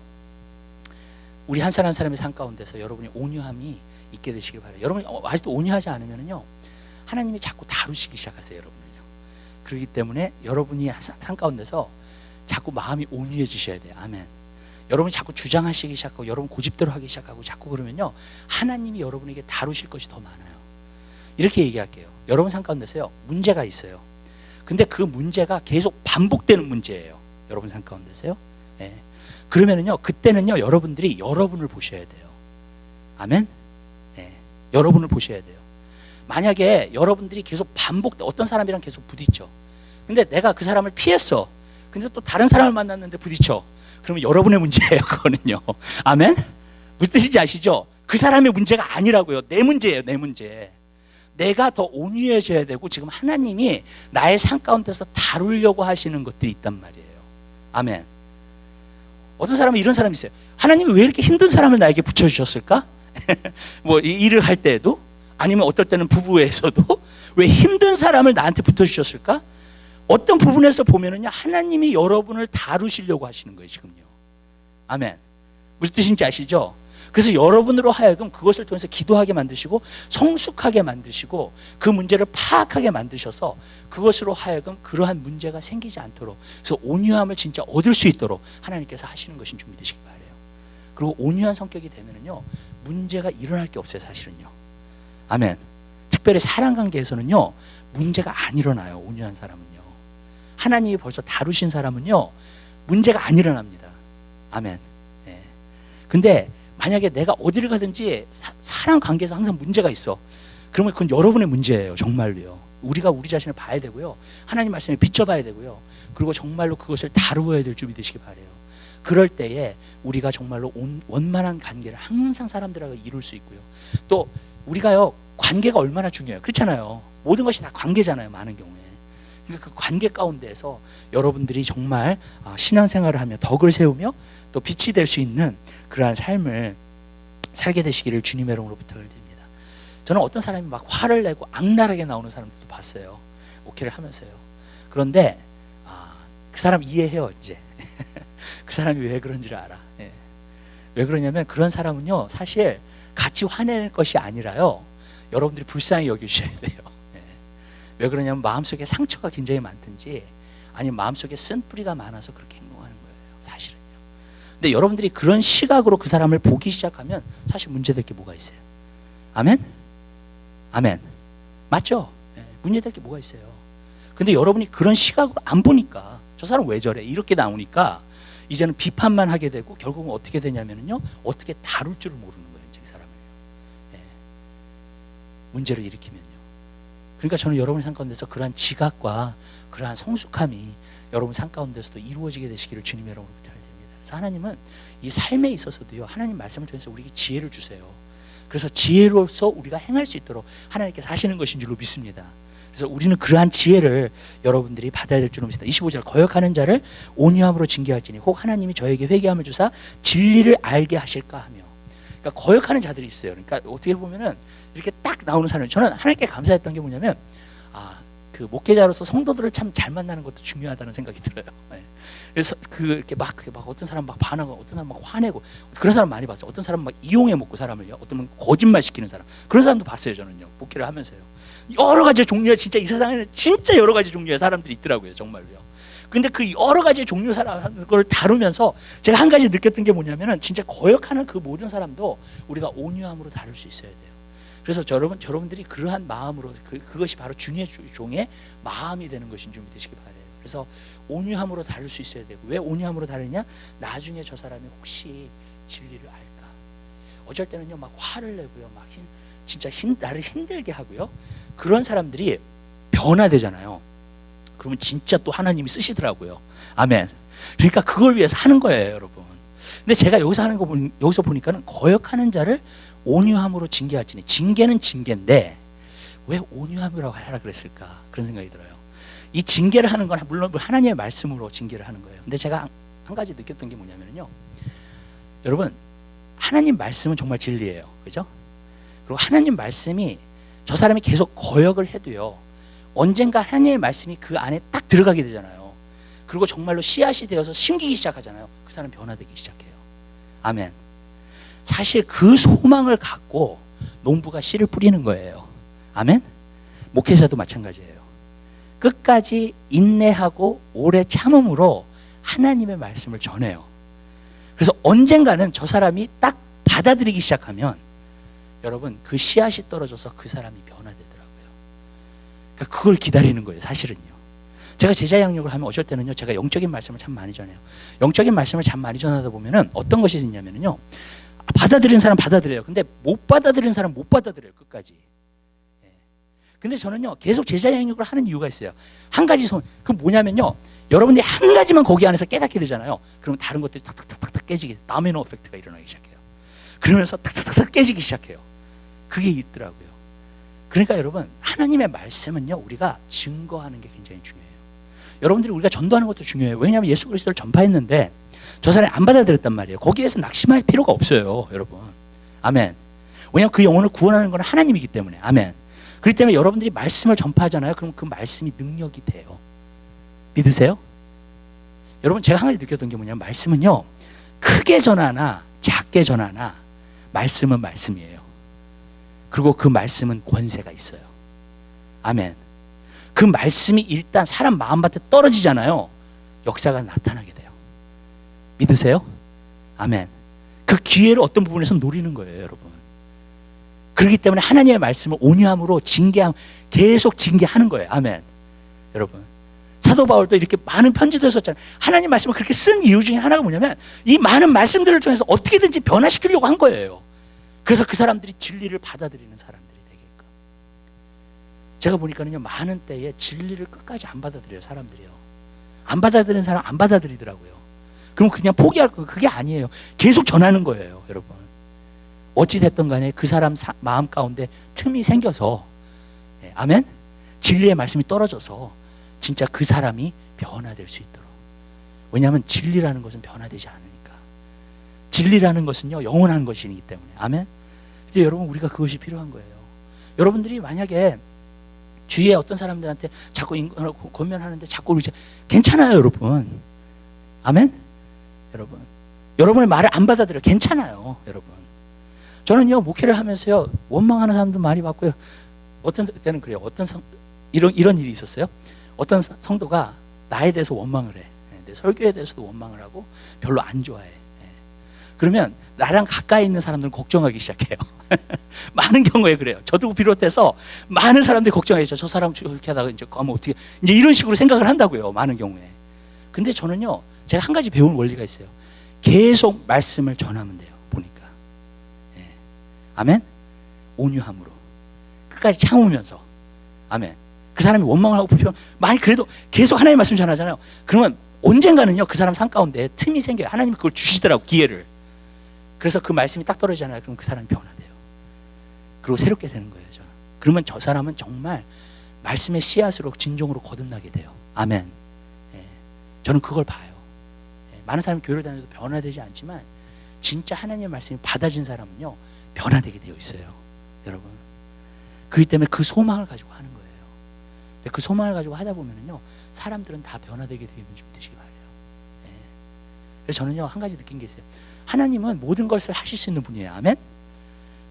우리 한 사람 한 사람의 삶 가운데서 여러분이 온유함이 있게 되시길 바라요. 여러분이 아직도 온유하지 않으면요 하나님이 자꾸 다루시기 시작하세요. 여러분을요. 그렇기 때문에 여러분이 삶 가운데서 자꾸 마음이 온유해지셔야 돼요. 아멘. 여러분이 자꾸 주장하시기 시작하고 여러분 고집대로 하기 시작하고 자꾸 그러면요 하나님이 여러분에게 다루실 것이 더 많아요. 이렇게 얘기할게요. 여러분 삶 가운데서요 문제가 있어요. 근데 그 문제가 계속 반복되는 문제예요. 여러분 삶 가운데서요. 네. 그러면은요 그때는요 여러분들이 여러분을 보셔야 돼요. 아멘. 네. 여러분을 보셔야 돼요. 만약에 여러분들이 계속 어떤 사람이랑 계속 부딪혀. 근데 내가 그 사람을 피했어. 근데 또 다른 사람을 만났는데 부딪혀. 그러면 여러분의 문제예요. 그거는요. 아멘. 무슨 뜻인지 아시죠? 그 사람의 문제가 아니라고요. 내 문제예요. 내 문제. 내가 더 온유해져야 되고 지금 하나님이 나의 삶 가운데서 다루려고 하시는 것들이 있단 말이에요. 아멘. 어떤 사람은 이런 사람이 있어요. 하나님이 왜 이렇게 힘든 사람을 나에게 붙여주셨을까? 뭐 일을 할 때에도 아니면 어떨 때는 부부에서도 왜 힘든 사람을 나한테 붙여주셨을까? 어떤 부분에서 보면은요 하나님이 여러분을 다루시려고 하시는 거예요. 지금요. 아멘. 무슨 뜻인지 아시죠? 그래서 여러분으로 하여금 그것을 통해서 기도하게 만드시고 성숙하게 만드시고 그 문제를 파악하게 만드셔서 그것으로 하여금 그러한 문제가 생기지 않도록, 그래서 온유함을 진짜 얻을 수 있도록 하나님께서 하시는 것인 줄 믿으시기 바라요. 그리고 온유한 성격이 되면은요 문제가 일어날 게 없어요. 사실은요. 아멘. 특별히 사랑 관계에서는요 문제가 안 일어나요. 온유한 사람은요. 하나님이 벌써 다루신 사람은요, 문제가 안 일어납니다. 아멘. 예. 근데 만약에 내가 어디를 가든지 사람 관계에서 항상 문제가 있어. 그러면 그건 여러분의 문제예요. 정말로요. 우리가 우리 자신을 봐야 되고요. 하나님 말씀에 비춰봐야 되고요. 그리고 정말로 그것을 다루어야 될 줄 믿으시기 바라요. 그럴 때에 우리가 정말로 원만한 관계를 항상 사람들하고 이룰 수 있고요. 또 우리가요, 관계가 얼마나 중요해요. 그렇잖아요. 모든 것이 다 관계잖아요. 많은 경우에. 그러니까 그 관계 가운데에서 여러분들이 정말 신앙생활을 하며 덕을 세우며 또 빛이 될 수 있는 그러한 삶을 살게 되시기를 주님의 이름으로 부탁을 드립니다. 저는 어떤 사람이 막 화를 내고 악랄하게 나오는 사람들도 봤어요. 목회를 하면서요. 그런데 그 사람 이해해요. 이제 그 사람이 왜 그런지를 알아. 예. 왜 그러냐면 그런 사람은요, 사실 같이 화낼 것이 아니라요, 여러분들이 불쌍히 여겨주셔야 돼요. 예. 왜 그러냐면 마음속에 상처가 굉장히 많든지 아니면 마음속에 쓴뿌리가 많아서 그렇게 행동하는 거예요. 사실은요. 근데 여러분들이 그런 시각으로 그 사람을 보기 시작하면 사실 문제될 게 뭐가 있어요? 아멘? 아멘. 맞죠? 예. 문제될 게 뭐가 있어요? 근데 여러분이 그런 시각으로 안 보니까 저 사람 왜 저래? 이렇게 나오니까 이제는 비판만 하게 되고 결국은 어떻게 되냐면요, 어떻게 다룰 줄을 모르는 거예요. 이 사람을요. 예. 문제를 일으키면요. 그러니까 저는 여러분의 삶 가운데서 그러한 지각과 그러한 성숙함이 여러분 삶 가운데서도 이루어지게 되시기를 주님의 이름으로 부탁드립니다. 그래서 하나님은 이 삶에 있어서도요, 하나님 말씀을 통해서 우리에게 지혜를 주세요. 그래서 지혜로서 우리가 행할 수 있도록 하나님께서 하시는 것인 줄로 믿습니다. 그래서 우리는 그러한 지혜를 여러분들이 받아야 될 줄로 믿습니다. 25절, 거역하는 자를 온유함으로 징계할지니 혹 하나님이 저에게 회개함을 주사 진리를 알게 하실까 하며. 그러니까 거역하는 자들이 있어요. 그러니까 어떻게 보면은 이렇게 딱 나오는 사람이, 저는 하나님께 감사했던 게 뭐냐면 그 목회자로서 성도들을 참 잘 만나는 것도 중요하다는 생각이 들어요. 네. 그래서 이렇게 막 어떤 사람 막 반하고 어떤 사람 막 화내고 그런 사람 많이 봤어요. 어떤 사람 막 이용해 먹고 사람을요. 어떤 분 거짓말 시키는 사람, 그런 사람도 봤어요. 저는요, 목회를 하면서요. 여러 가지 종류의, 진짜 이 세상에는 진짜 여러 가지 종류의 사람들이 있더라고요. 정말로요. 근데 그 여러 가지 종류 사람 걸 다루면서 제가 한 가지 느꼈던 게 뭐냐면은 진짜 거역하는 그 모든 사람도 우리가 온유함으로 다룰 수 있어야 돼요. 그래서 여러분들이 그러한 마음으로 그것이 바로 주님의 종의 마음이 되는 것인 줄 믿으시기 바라요. 그래서 온유함으로 다룰 수 있어야 되고, 왜 온유함으로 다루냐? 나중에 저 사람이 혹시 진리를 알까? 어쩔 때는요, 막 화를 내고요, 막 진짜 나를 힘들게 하고요. 그런 사람들이 변화되잖아요. 그러면 진짜 또 하나님이 쓰시더라고요. 아멘. 그러니까 그걸 위해서 하는 거예요, 여러분. 근데 제가 여기서 보니까는 거역하는 자를 온유함으로 징계할지니, 징계는 징계인데 왜 온유함이라고 하라 그랬을까? 그런 생각이 들어요. 이 징계를 하는 건 물론 하나님의 말씀으로 징계를 하는 거예요. 근데 제가 한 가지 느꼈던 게 뭐냐면요, 여러분, 하나님 말씀은 정말 진리예요. 그죠? 그리고 하나님 말씀이 저 사람이 계속 거역을 해도요, 언젠가 하나님의 말씀이 그 안에 딱 들어가게 되잖아요. 그리고 정말로 씨앗이 되어서 심기기 시작하잖아요. 그 사람 변화되기 시작해요. 아멘. 사실 그 소망을 갖고 농부가 씨를 뿌리는 거예요. 아멘. 목회자도 마찬가지예요. 끝까지 인내하고 오래 참음으로 하나님의 말씀을 전해요. 그래서 언젠가는 저 사람이 딱 받아들이기 시작하면 여러분, 그 씨앗이 떨어져서 그 사람이 변화되더라고요. 그러니까 그걸 기다리는 거예요. 사실은요. 제가 제자 양육을 하면 어쩔 때는요, 제가 영적인 말씀을 참 많이 전해요. 영적인 말씀을 참 많이 전하다 보면은 어떤 것이 있냐면요, 받아들이는 사람 받아들여요. 근데 못 받아들이는 사람 못 받아들여요. 끝까지. 근데 저는요, 계속 제자 양육을 하는 이유가 있어요. 한 가지 그 뭐냐면요, 여러분들이 한 가지만 거기 안에서 깨닫게 되잖아요. 그러면 다른 것들이 탁탁탁탁 깨지게, 다미노 이펙트가 일어나기 시작해요. 그러면서 탁탁탁 깨지기 시작해요. 그게 있더라고요. 그러니까 여러분, 하나님의 말씀은요, 우리가 증거하는 게 굉장히 중요해요. 여러분들이 우리가 전도하는 것도 중요해요. 왜냐하면 예수 그리스도를 전파했는데 저 사람이 안 받아들였단 말이에요. 거기에서 낙심할 필요가 없어요, 여러분. 아멘. 왜냐하면 그 영혼을 구원하는 건 하나님이기 때문에. 아멘. 그렇기 때문에 여러분들이 말씀을 전파하잖아요. 그럼 그 말씀이 능력이 돼요. 믿으세요? 여러분, 제가 한 가지 느꼈던 게 뭐냐면, 말씀은요, 크게 전하나 작게 전하나 말씀은 말씀이에요. 그리고 그 말씀은 권세가 있어요. 아멘. 그 말씀이 일단 사람 마음밭에 떨어지잖아요. 역사가 나타나게 돼요. 믿으세요? 아멘. 그 기회를 어떤 부분에서 노리는 거예요, 여러분. 그렇기 때문에 하나님의 말씀을 온유함으로 계속 징계하는 거예요. 아멘. 여러분, 사도 바울도 이렇게 많은 편지들 썼잖아요. 하나님 말씀을 그렇게 쓴 이유 중에 하나가 뭐냐면 이 많은 말씀들을 통해서 어떻게든지 변화시키려고 한 거예요. 그래서 그 사람들이 진리를 받아들이는 사람들이 되게끔. 제가 보니까는요, 많은 때에 진리를 끝까지 안 받아들여요. 사람들이요. 안 받아들이는 사람 안 받아들이더라고요. 그럼 그냥 포기할 거, 그게 아니에요. 계속 전하는 거예요. 여러분, 어찌됐든 간에 그 사람 마음 가운데 틈이 생겨서, 아멘? 진리의 말씀이 떨어져서 진짜 그 사람이 변화될 수 있도록. 왜냐하면 진리라는 것은 변화되지 않으니까. 진리라는 것은요, 영원한 것이기 때문에. 아멘? 근데 여러분, 우리가 그것이 필요한 거예요. 여러분들이 만약에 주위에 어떤 사람들한테 자꾸 권면하는데 자꾸 괜찮아요, 여러분. 아멘? 여러분, 여러분의 말을 안 받아들여. 괜찮아요, 여러분. 저는요, 목회를 하면서요, 원망하는 사람도 많이 봤고요. 어떤 때는 그래요. 이런 일이 있었어요. 어떤 성도가 나에 대해서 원망을 해. 내 설교에 대해서도 원망을 하고 별로 안 좋아해. 그러면 나랑 가까이 있는 사람들은 걱정하기 시작해요. 많은 경우에 그래요. 저도 비롯해서 많은 사람들이 걱정하죠. 저 사람 저렇게 하다가 이제 어떻게 이제 이런 식으로 생각을 한다고요. 많은 경우에. 근데 저는요, 제가 한 가지 배운 원리가 있어요. 계속 말씀을 전하면 돼요. 보니까. 아멘. 온유함으로 끝까지 참으면서. 아멘. 그 사람이 원망을 하고 불평 많이 그래도 계속 하나님의 말씀 전하잖아요. 그러면 언젠가는요, 그 사람 삶 가운데 틈이 생겨요. 하나님이 그걸 주시더라고, 기회를. 그래서 그 말씀이 딱 떨어지잖아요. 그럼 그 사람이 변화돼요. 그리고 새롭게 되는 거예요. 저는. 그러면 저 사람은 정말 말씀의 씨앗으로 진정으로 거듭나게 돼요. 아멘. 저는 그걸 봐요. 많은 사람이 교회를 다녀도 변화되지 않지만 진짜 하나님의 말씀이 받아진 사람은요, 변화되게 되어 있어요. 여러분, 그렇기 때문에 그 소망을 가지고 하는 거예요. 그 소망을 가지고 하다 보면은요, 사람들은 다 변화되게 되어 있는 줄 믿으시기 바래요. 그래서 저는요, 한 가지 느낀 게 있어요. 하나님은 모든 것을 하실 수 있는 분이에요. 아멘.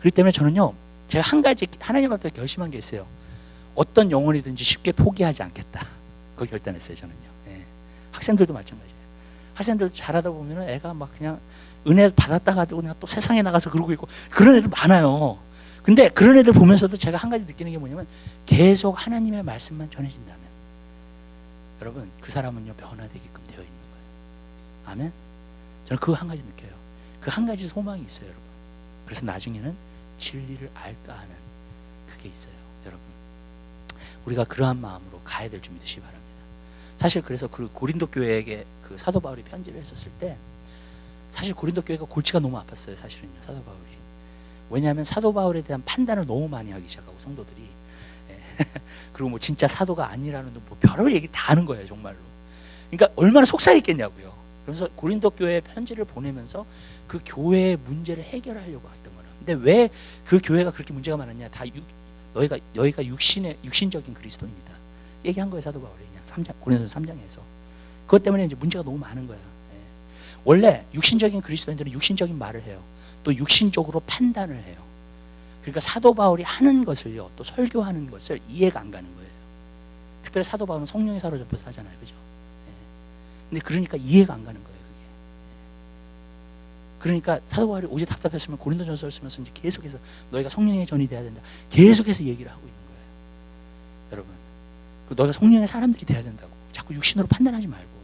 그렇기 때문에 저는요, 제가 한 가지 하나님 앞에 결심한 게 있어요. 어떤 영혼이든지 쉽게 포기하지 않겠다. 그걸 결단했어요. 저는요. 학생들도 마찬가지예요. 학생들 잘하다 보면은 애가 막 그냥 은혜 받았다가도 그냥 또 세상에 나가서 그러고 있고 그런 애들 많아요. 근데 그런 애들 보면서도 제가 한 가지 느끼는 게 뭐냐면 계속 하나님의 말씀만 전해진다면 여러분, 그 사람은요, 변화되게끔 되어 있는 거예요. 아멘. 저는 그거 한 가지 느껴요. 그 한 가지 소망이 있어요, 여러분. 그래서 나중에는 진리를 알까 하는 그게 있어요, 여러분. 우리가 그러한 마음으로 가야 될 줄 믿으시기 바랍니다. 사실 그래서 그 고린도 교회에게 그 사도 바울이 편지를 했었을 때 사실 고린도 교회가 골치가 너무 아팠어요. 사실은요, 사도 바울이. 왜냐하면 사도 바울에 대한 판단을 너무 많이 하기 시작하고 성도들이. 그리고 뭐 진짜 사도가 아니라는 뭐 별별 얘기 다 하는 거예요, 정말로. 그러니까 얼마나 속상했겠냐고요. 그래서 고린도 교회에 편지를 보내면서 그 교회의 문제를 해결하려고 했던 거예요. 근데 왜 그 교회가 그렇게 문제가 많았냐? 다 너희가 육신적인 그리스도입니다. 얘기한 거예요, 사도 바울이. 그냥 3장, 고린도서 3장에서. 그것 때문에 이제 문제가 너무 많은 거야. 원래 육신적인 그리스도인들은 육신적인 말을 해요. 또 육신적으로 판단을 해요. 그러니까 사도 바울이 하는 것을요, 또 설교하는 것을 이해가 안 가는 거예요. 특별히 사도 바울은 성령에 사로잡혀서 하잖아요, 그죠? 근데 그러니까 이해가 안 가는 거예요, 그게. 그러니까 사도 바울이 오직 답답했으면 고린도전서를 쓰면서 이제 계속해서 너희가 성령의 전이 돼야 된다. 계속해서 얘기를 하고 있는 거예요, 여러분. 너희가 성령의 사람들이 돼야 된다고. 자꾸 육신으로 판단하지 말고.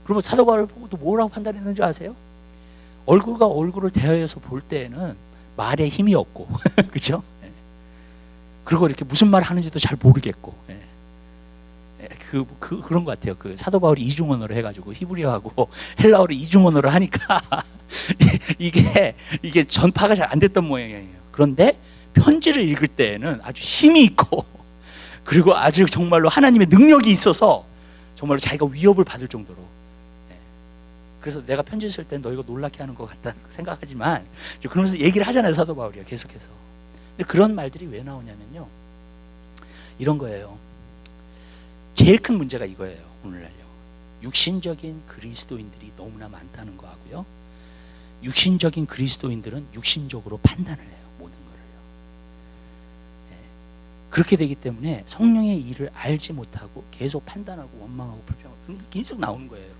그러면 사도 바울을 보고 또 뭐라고 판단했는지 아세요? 얼굴과 얼굴을 대하여서 볼 때에는 말에 힘이 없고, 그렇죠? 그리고 이렇게 무슨 말 하는지도 잘 모르겠고, 그런 것 같아요. 그 사도 바울이 이중언어를 해가지고 히브리어하고 헬라어를 이중언어를 하니까 이게 전파가 잘 안 됐던 모양이에요. 그런데 편지를 읽을 때에는 아주 힘이 있고, 그리고 아주 정말로 하나님의 능력이 있어서 정말로 자기가 위협을 받을 정도로. 그래서 내가 편지 쓸 때 너희가 놀랍게 하는 것 같다 생각하지만 그러면서 얘기를 하잖아요, 사도 바울이요, 계속해서. 근데 그런 말들이 왜 나오냐면요, 이런 거예요. 제일 큰 문제가 이거예요, 오늘날요. 육신적인 그리스도인들이 너무나 많다는 거 하고요, 육신적인 그리스도인들은 육신적으로 판단을 해요, 모든 거를요. 그렇게 되기 때문에 성령의 일을 알지 못하고 계속 판단하고 원망하고 불평하고 그런 게 계속 나오는 거예요.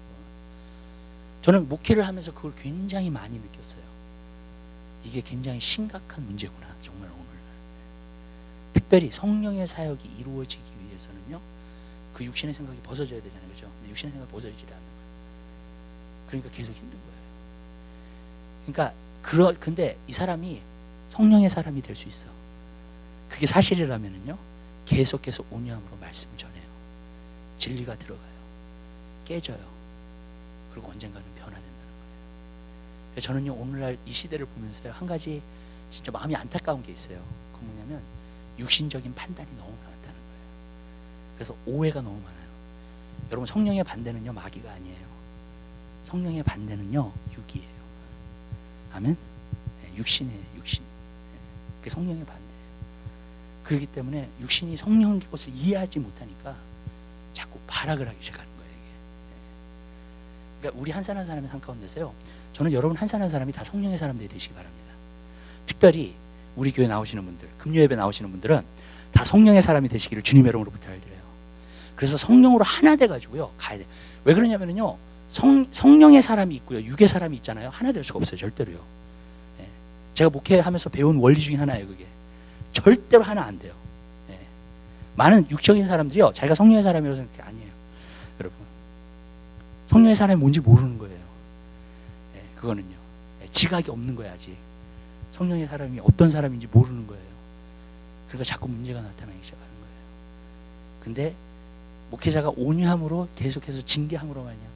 저는 목회를 하면서 그걸 굉장히 많이 느꼈어요. 이게 굉장히 심각한 문제구나 정말 오늘날. 특별히 성령의 사역이 이루어지기 위해서는요, 그 육신의 생각이 벗어져야 되잖아요, 그렇죠? 근데 육신의 생각이 벗어지지 않는 거예요. 그러니까 계속 힘든 거예요. 그러니까 근데 이 사람이 성령의 사람이 될 수 있어. 그게 사실이라면은요, 계속해서 온유함으로 말씀 전해요. 진리가 들어가요. 깨져요. 그리고 언젠가는 변화된다는 거예요. 저는요, 오늘날 이 시대를 보면서요, 한 가지 진짜 마음이 안타까운 게 있어요. 그건 뭐냐면 육신적인 판단이 너무 많다는 거예요. 그래서 오해가 너무 많아요. 여러분, 성령의 반대는요, 마귀가 아니에요. 성령의 반대는요, 육이에요. 아멘? 육신이에요, 육신. 그게 성령의 반대예요. 그렇기 때문에 육신이 성령의 것을 이해하지 못하니까 자꾸 발악을 하기 시작하는 거예요, 이게. 그러니까 우리 한 사람 한 사람의 삶 가운데서요, 저는 여러분 한 사람 한 사람이 다 성령의 사람들이 되시기 바랍니다. 특별히 우리 교회 나오시는 분들, 금요예배 나오시는 분들은 다 성령의 사람이 되시기를 주님의 이름으로 부탁드려요. 그래서 성령으로 하나 돼가지고요, 가야 돼요. 왜 그러냐면요, 성령의 사람이 있고요, 육의 사람이 있잖아요. 하나 될 수가 없어요, 절대로요. 예. 제가 목회하면서 배운 원리 중에 하나예요, 그게. 절대로 하나 안 돼요. 예. 많은 육적인 사람들이요, 자기가 성령의 사람이라고 생각해. 아니에요, 여러분. 성령의 사람이 뭔지 모르는 거예요. 예, 그거는요, 예, 지각이 없는 거예요, 아직. 성령의 사람이 어떤 사람인지 모르는 거예요. 그러니까 자꾸 문제가 나타나기 시작하는 거예요. 근데 목회자가 온유함으로 계속해서 징계함으로 말이야,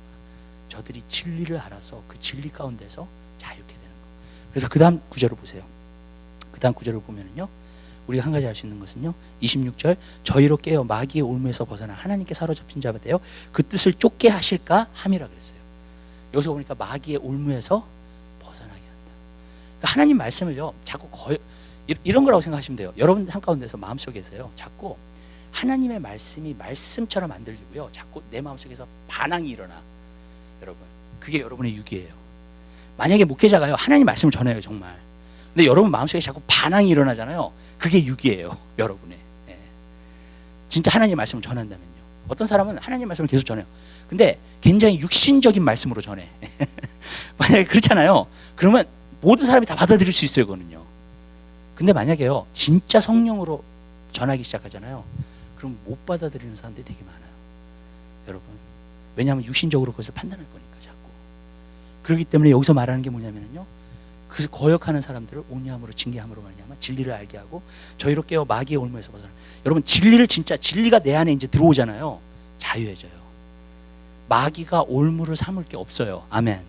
저들이 진리를 알아서 그 진리 가운데서 자유케 되는 거. 그래서 그 다음 구절을 보세요. 그 다음 구절을 보면은요, 우리가 한 가지 알 수 있는 것은요, 26절, 저희로 깨어 마귀의 올무에서 벗어나 하나님께 사로잡힌 자가 되어 그 뜻을 쫓게 하실까 함이라 그랬어요. 여기서 보니까 마귀의 올무에서 벗어나게 한다. 그러니까 하나님 말씀을요, 자꾸 거의 이런 거라고 생각하시면 돼요. 여러분 한가운데서 마음속에서요, 자꾸 하나님의 말씀이 말씀처럼 안 들리고요, 자꾸 내 마음속에서 반항이 일어나. 여러분, 그게 여러분의 육이에요. 만약에 목회자가요, 하나님 말씀을 전해요, 정말. 근데 여러분 마음속에 자꾸 반항이 일어나잖아요. 그게 육이에요, 여러분의. 예. 진짜 하나님 말씀을 전한다면요. 어떤 사람은 하나님 말씀을 계속 전해요. 근데 굉장히 육신적인 말씀으로 전해. 만약에 그렇잖아요. 그러면 모든 사람이 다 받아들일 수 있어요, 그거는요. 근데 만약에요, 진짜 성령으로 전하기 시작하잖아요. 그럼 못 받아들이는 사람들이 되게 많아요, 여러분. 왜냐하면 육신적으로 그것을 판단할 거니까 자꾸. 그렇기 때문에 여기서 말하는 게 뭐냐면요, 그 거역하는 사람들을 온유함으로 징계함으로 말미암아 진리를 알게 하고 저희로 깨어 마귀의 올무에서 벗어나. 여러분, 진리를 진짜 진리가 내 안에 이제 들어오잖아요. 자유해져요. 마귀가 올무를 삼을 게 없어요. 아멘.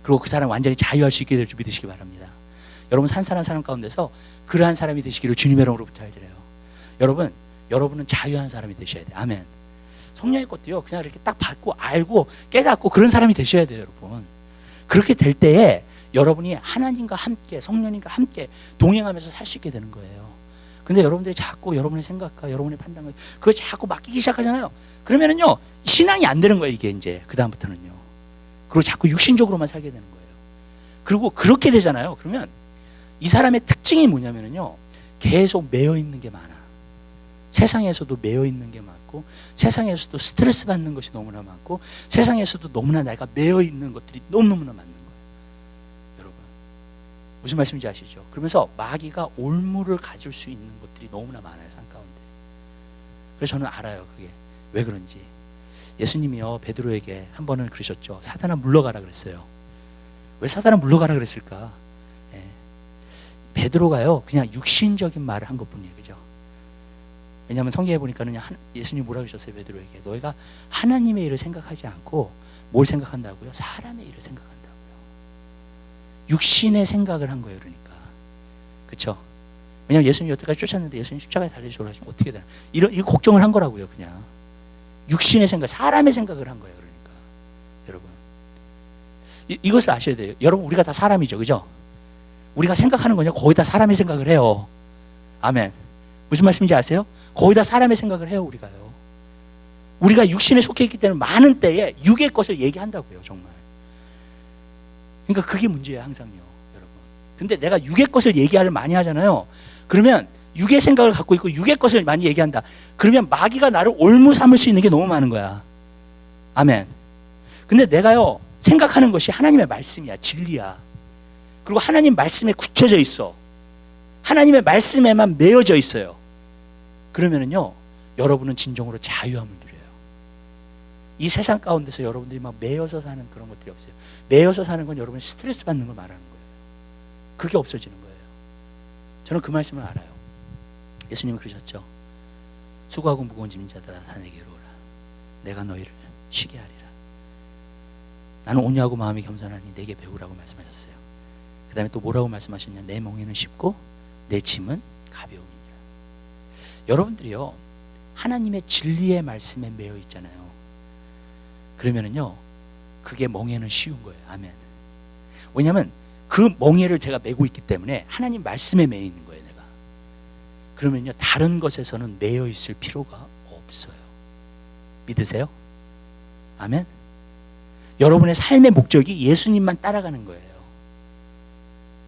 그리고 그 사람 완전히 자유할 수 있게 될 줄 믿으시기 바랍니다. 여러분 산산한 사람 가운데서 그러한 사람이 되시기를 주님의 이름으로 부탁드려요. 여러분은 자유한 사람이 되셔야 돼요. 아멘. 성령의 것도요, 그냥 이렇게 딱 받고 알고 깨닫고 그런 사람이 되셔야 돼요, 여러분. 그렇게 될 때에 여러분이 하나님과 함께, 성령님과 함께 동행하면서 살 수 있게 되는 거예요. 근데 여러분들이 자꾸 여러분의 생각과 여러분의 판단을 그거 자꾸 맡기기 시작하잖아요. 그러면은요, 신앙이 안 되는 거예요, 이게 이제 그다음부터는요. 그리고 자꾸 육신적으로만 살게 되는 거예요. 그리고 그렇게 되잖아요. 그러면 이 사람의 특징이 뭐냐면요, 계속 매여 있는 게 많아. 세상에서도 매여 있는 게 많고, 세상에서도 스트레스 받는 것이 너무나 많고, 세상에서도 너무나 내가 매여 있는 것들이 너무너무나 많은 거예요. 여러분, 무슨 말씀인지 아시죠? 그러면서 마귀가 올무를 가질 수 있는 것들이 너무나 많아요, 산 가운데. 그래서 저는 알아요, 그게 왜 그런지. 예수님이요, 베드로에게 한 번은 그러셨죠. 사단아 물러가라 그랬어요. 왜 사단아 물러가라 그랬을까? 예. 베드로가요, 그냥 육신적인 말을 한 것뿐이에요, 그죠? 왜냐하면 성경에 보니까는 예수님이 뭐라고 하셨어요, 베드로에게? 너희가 하나님의 일을 생각하지 않고 뭘 생각한다고요? 사람의 일을 생각한다고요. 육신의 생각을 한 거예요, 그러니까. 그렇죠? 왜냐하면 예수님이 여태까지 쫓았는데 예수님 십자가에 달리시고 하시면 어떻게 되나? 이 걱정을 한 거라고요, 그냥. 육신의 생각, 사람의 생각을 한 거예요, 그러니까. 여러분, 이것을 아셔야 돼요. 여러분, 우리가 다 사람이죠, 그죠? 우리가 생각하는 거냐? 거의 다 사람의 생각을 해요. 아멘. 무슨 말씀인지 아세요? 거의 다 사람의 생각을 해요, 우리가요. 우리가 육신에 속해 있기 때문에 많은 때에 육의 것을 얘기한다고요, 정말. 그러니까 그게 문제예요, 항상요, 여러분. 근데 내가 육의 것을 얘기를 많이 하잖아요. 그러면 육의 생각을 갖고 있고 육의 것을 많이 얘기한다. 그러면 마귀가 나를 올무 삼을 수 있는 게 너무 많은 거야. 아멘. 근데 내가요, 생각하는 것이 하나님의 말씀이야, 진리야. 그리고 하나님 말씀에 굳혀져 있어. 하나님의 말씀에만 매여져 있어요. 그러면은요, 여러분은 진정으로 자유함을 누려요. 이 세상 가운데서 여러분들이 막 매여서 사는 그런 것들이 없어요. 매여서 사는 건 여러분이 스트레스 받는 걸 말하는 거예요. 그게 없어지는 거예요. 저는 그 말씀을 알아요. 예수님은 그러셨죠. 수고하고 무거운 짐진 자들아 다 내게로 오라. 내가 너희를 쉬게 하리라. 나는 온유하고 마음이 겸손하니 내게 배우라고 말씀하셨어요. 그 다음에 또 뭐라고 말씀하셨냐. 내 멍에는 쉽고 내 짐은 가벼움이니라. 여러분들이요, 하나님의 진리의 말씀에 매여 있잖아요. 그러면은요, 그게 멍에는 쉬운 거예요. 아멘. 왜냐하면 그 멍에를 제가 메고 있기 때문에 하나님 말씀에 매여 있는 거예요, 내가. 그러면요, 다른 것에서는 매여 있을 필요가 없어요. 믿으세요? 아멘. 여러분의 삶의 목적이 예수님만 따라가는 거예요.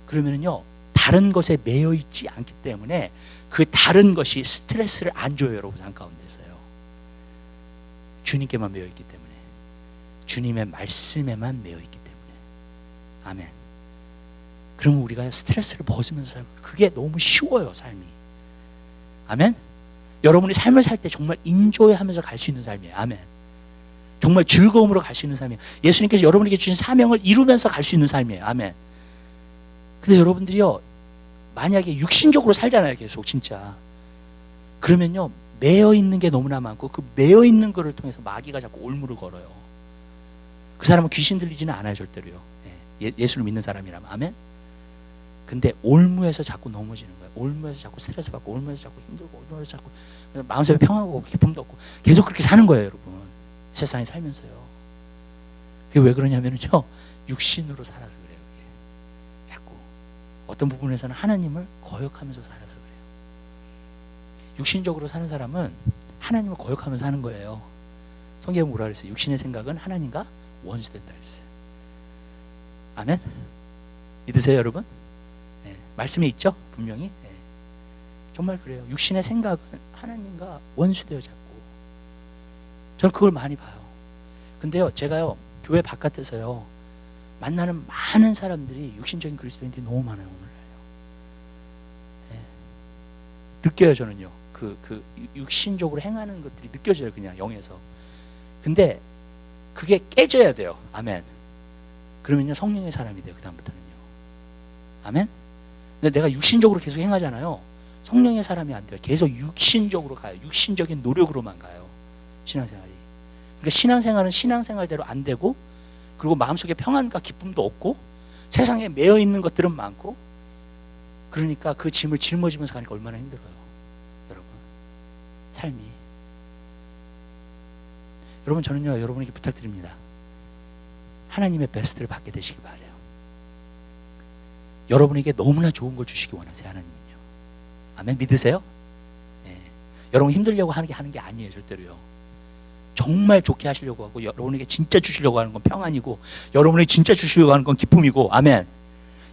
그러면요, 다른 것에 매여 있지 않기 때문에 그 다른 것이 스트레스를 안 줘요, 여러분 삶 가운데서요. 주님께만 매여 있기 때문에, 주님의 말씀에만 매여 있기 때문에. 아멘. 그러면 우리가 스트레스를 벗으면서 살고, 그게 너무 쉬워요, 삶이. 아멘. 여러분이 삶을 살 때 정말 인조해하면서 갈 수 있는 삶이에요. 아멘. 정말 즐거움으로 갈 수 있는 삶이에요. 예수님께서 여러분에게 주신 사명을 이루면서 갈 수 있는 삶이에요. 아멘. 근데 여러분들이요, 만약에 육신적으로 살잖아요, 계속 진짜. 그러면요, 매여 있는 게 너무나 많고 그 매여 있는 거를 통해서 마귀가 자꾸 올무를 걸어요. 그 사람은 귀신 들리지는 않아요, 절대로요. 예수를 믿는 사람이라면. 아멘. 근데 올무에서 자꾸 넘어지는 거예요. 올무에서 자꾸 스트레스 받고, 올무에서 자꾸 힘들고, 올무에서 자꾸 마음속에 평하고 기쁨도 없고 계속 그렇게 사는 거예요, 여러분. 세상에 살면서요. 그게 왜 그러냐면요, 육신으로 살아서 그래요. 그게. 자꾸 어떤 부분에서는 하나님을 거역하면서 살아서 그래요. 육신적으로 사는 사람은 하나님을 거역하면서 사는 거예요. 성경에 뭐라 그랬어요? 육신의 생각은 하나님과 원수된다 그랬어요. 아멘. 믿으세요, 여러분? 네, 말씀에 있죠, 분명히. 네. 정말 그래요. 육신의 생각은 하나님과 원수돼요, 자꾸. 저는 그걸 많이 봐요. 근데요, 제가요, 교회 바깥에서요, 만나는 많은 사람들이 육신적인 그리스도인들이 너무 많아요, 오늘날요. 네. 느껴요, 저는요. 그 육신적으로 행하는 것들이 느껴져요, 그냥 영에서. 근데 그게 깨져야 돼요. 아멘. 그러면요, 성령의 사람이 돼요, 그다음부터는요. 아멘. 근데 내가 육신적으로 계속 행하잖아요. 성령의 사람이 안 돼요. 계속 육신적으로 가요. 육신적인 노력으로만 가요, 신앙생활이. 그러니까 신앙생활은 신앙생활대로 안 되고, 그리고 마음속에 평안과 기쁨도 없고, 세상에 매여 있는 것들은 많고, 그러니까 그 짐을 짊어지면서 가니까 얼마나 힘들어요, 여러분. 삶이. 여러분, 저는요, 여러분에게 부탁드립니다. 하나님의 베스트를 받게 되시길 바라요. 여러분에게 너무나 좋은 걸 주시기 원하세요, 하나님은요. 아멘. 믿으세요? 네. 여러분 힘들려고 하는 게 아니에요, 절대로요. 정말 좋게 하시려고 하고, 여러분에게 진짜 주시려고 하는 건 평안이고, 여러분에게 진짜 주시려고 하는 건 기쁨이고, 아멘.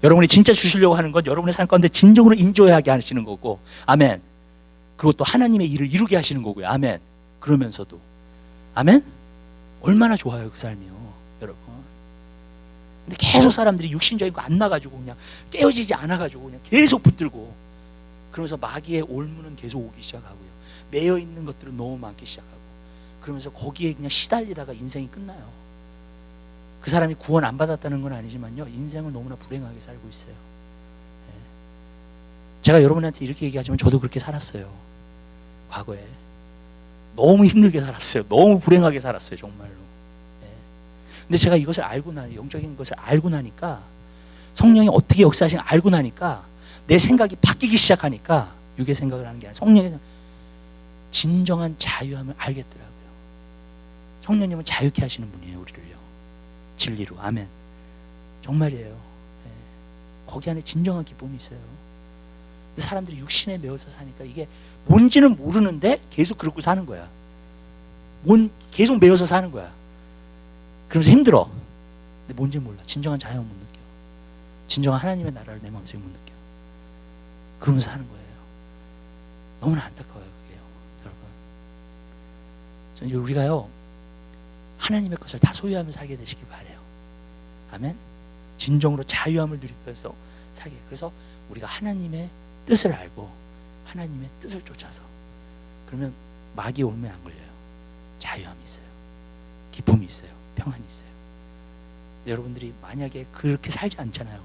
여러분이 진짜 주시려고 하는 건 여러분의 삶 가운데 진정으로 인조하게 하시는 거고, 아멘. 그리고 또 하나님의 일을 이루게 하시는 거고요, 아멘. 그러면서도, 아멘. 얼마나 좋아요, 그 삶이요, 여러분. 근데 계속 사람들이 육신적인 거 안 나가지고 그냥 깨어지지 않아가지고 그냥 계속 붙들고, 그러면서 마귀의 올무는 계속 오기 시작하고요, 매여 있는 것들은 너무 많기 시작하고, 그러면서 거기에 그냥 시달리다가 인생이 끝나요. 그 사람이 구원 안 받았다는 건 아니지만요, 인생을 너무나 불행하게 살고 있어요. 네. 제가 여러분한테 이렇게 얘기하지만 저도 그렇게 살았어요, 과거에. 너무 힘들게 살았어요. 너무 불행하게 살았어요, 정말로. 네. 근데 제가 이것을 알고 영적인 것을 알고 나니까, 성령이 어떻게 역사하시는지 알고 나니까 내 생각이 바뀌기 시작하니까, 육의 생각을 하는 게 아니라 성령의 진정한 자유함을 알겠더라고요. 성령님은 자유케 하시는 분이에요, 우리를요. 진리로. 아멘. 정말이에요. 네. 거기 안에 진정한 기쁨이 있어요. 근데 사람들이 육신에 매어서 사니까 이게 뭔지는 모르는데 계속 그러고 사는 거야. 계속 매어서 사는 거야. 그러면서 힘들어. 근데 뭔지 몰라. 진정한 자유함을 못 느껴. 진정한 하나님의 나라를 내 마음속에 못 느껴. 그러면서 사는 거예요. 너무나 안타까워요, 그게요, 여러분. 저는 우리가요, 하나님의 것을 다 소유하며 살게 되시길 바라요. 아멘. 진정으로 자유함을 누리면서 살게. 그래서 우리가 하나님의 뜻을 알고 하나님의 뜻을 쫓아서 그러면 마귀 올면 안 걸려요. 자유함이 있어요. 기쁨이 있어요. 평안이 있어요. 여러분들이 만약에 그렇게 살지 않잖아요.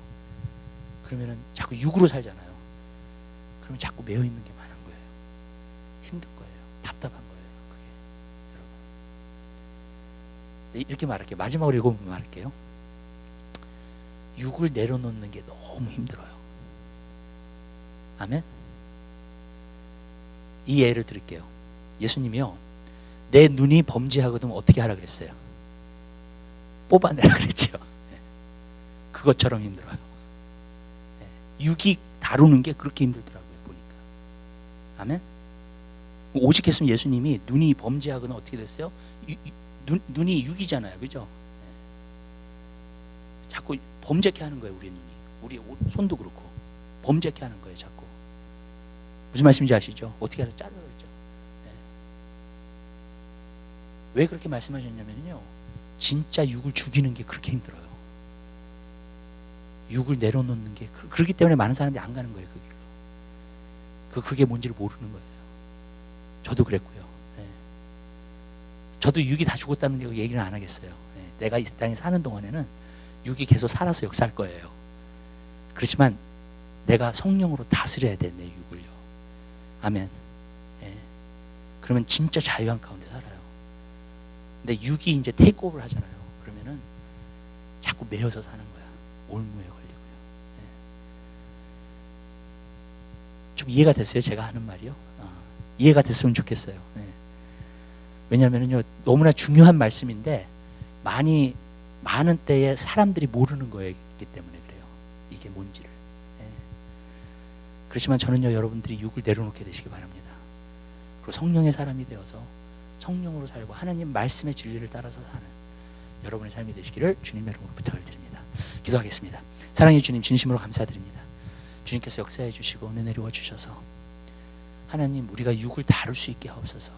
그러면은 자꾸 육으로 살잖아요. 그러면 자꾸 매여 있는 게 많은 거예요. 힘든 거예요. 답답한 거예요. 그게 여러분. 네, 이렇게 말할게요. 마지막으로 이거 말할게요. 육을 내려놓는 게 너무 힘들어요. 아멘. 이 예를 드릴게요. 예수님이요, 내 눈이 범죄하거든 어떻게 하라 그랬어요? 뽑아내라 그랬죠. 그것처럼 힘들어요. 육이 다루는 게 그렇게 힘들더라고요, 보니까. 아멘. 오직했으면 예수님이 눈이 범죄하거나 어떻게 됐어요? 눈이 육이잖아요, 그죠? 자꾸 범죄케 하는 거예요, 우리 눈이. 우리 손도 그렇고 범죄케 하는 거예요, 자꾸. 무슨 말씀인지 아시죠? 어떻게 해서 자르라 그랬죠. 왜 그렇게 말씀하셨냐면요, 진짜 육을 죽이는 게 그렇게 힘들어요. 육을 내려놓는 게 그렇기 때문에 많은 사람들이 안 가는 거예요, 그 길로. 그게 뭔지를 모르는 거예요. 저도 그랬고요. 저도 육이 다 죽었다는 거 얘기는 안 하겠어요. 내가 이 땅에 사는 동안에는 육이 계속 살아서 역사할 거예요. 그렇지만 내가 성령으로 다스려야 돼, 내 육을요. 아멘. 그러면 진짜 자유한 가운데 살아요. 근데 육이 이제 테이크오버를 하잖아요. 그러면은 자꾸 매여서 사는 거야. 올무에 걸리고요. 좀 이해가 됐어요? 제가 하는 말이요? 이해가 됐으면 좋겠어요. 왜냐하면요, 너무나 중요한 말씀인데 많은 때에 사람들이 모르는 거였기 때문에 그래요. 이게 뭔지를. 그렇지만 저는요, 여러분들이 육을 내려놓게 되시기 바랍니다. 그리고 성령의 사람이 되어서 성령으로 살고 하나님 말씀의 진리를 따라서 사는 여러분의 삶이 되시기를 주님의 이름으로 부탁을 드립니다. 기도하겠습니다. 사랑해 주님, 진심으로 감사드립니다. 주님께서 역사해 주시고 은혜 내려와 주셔서 하나님, 우리가 육을 다룰 수 있게 하옵소서.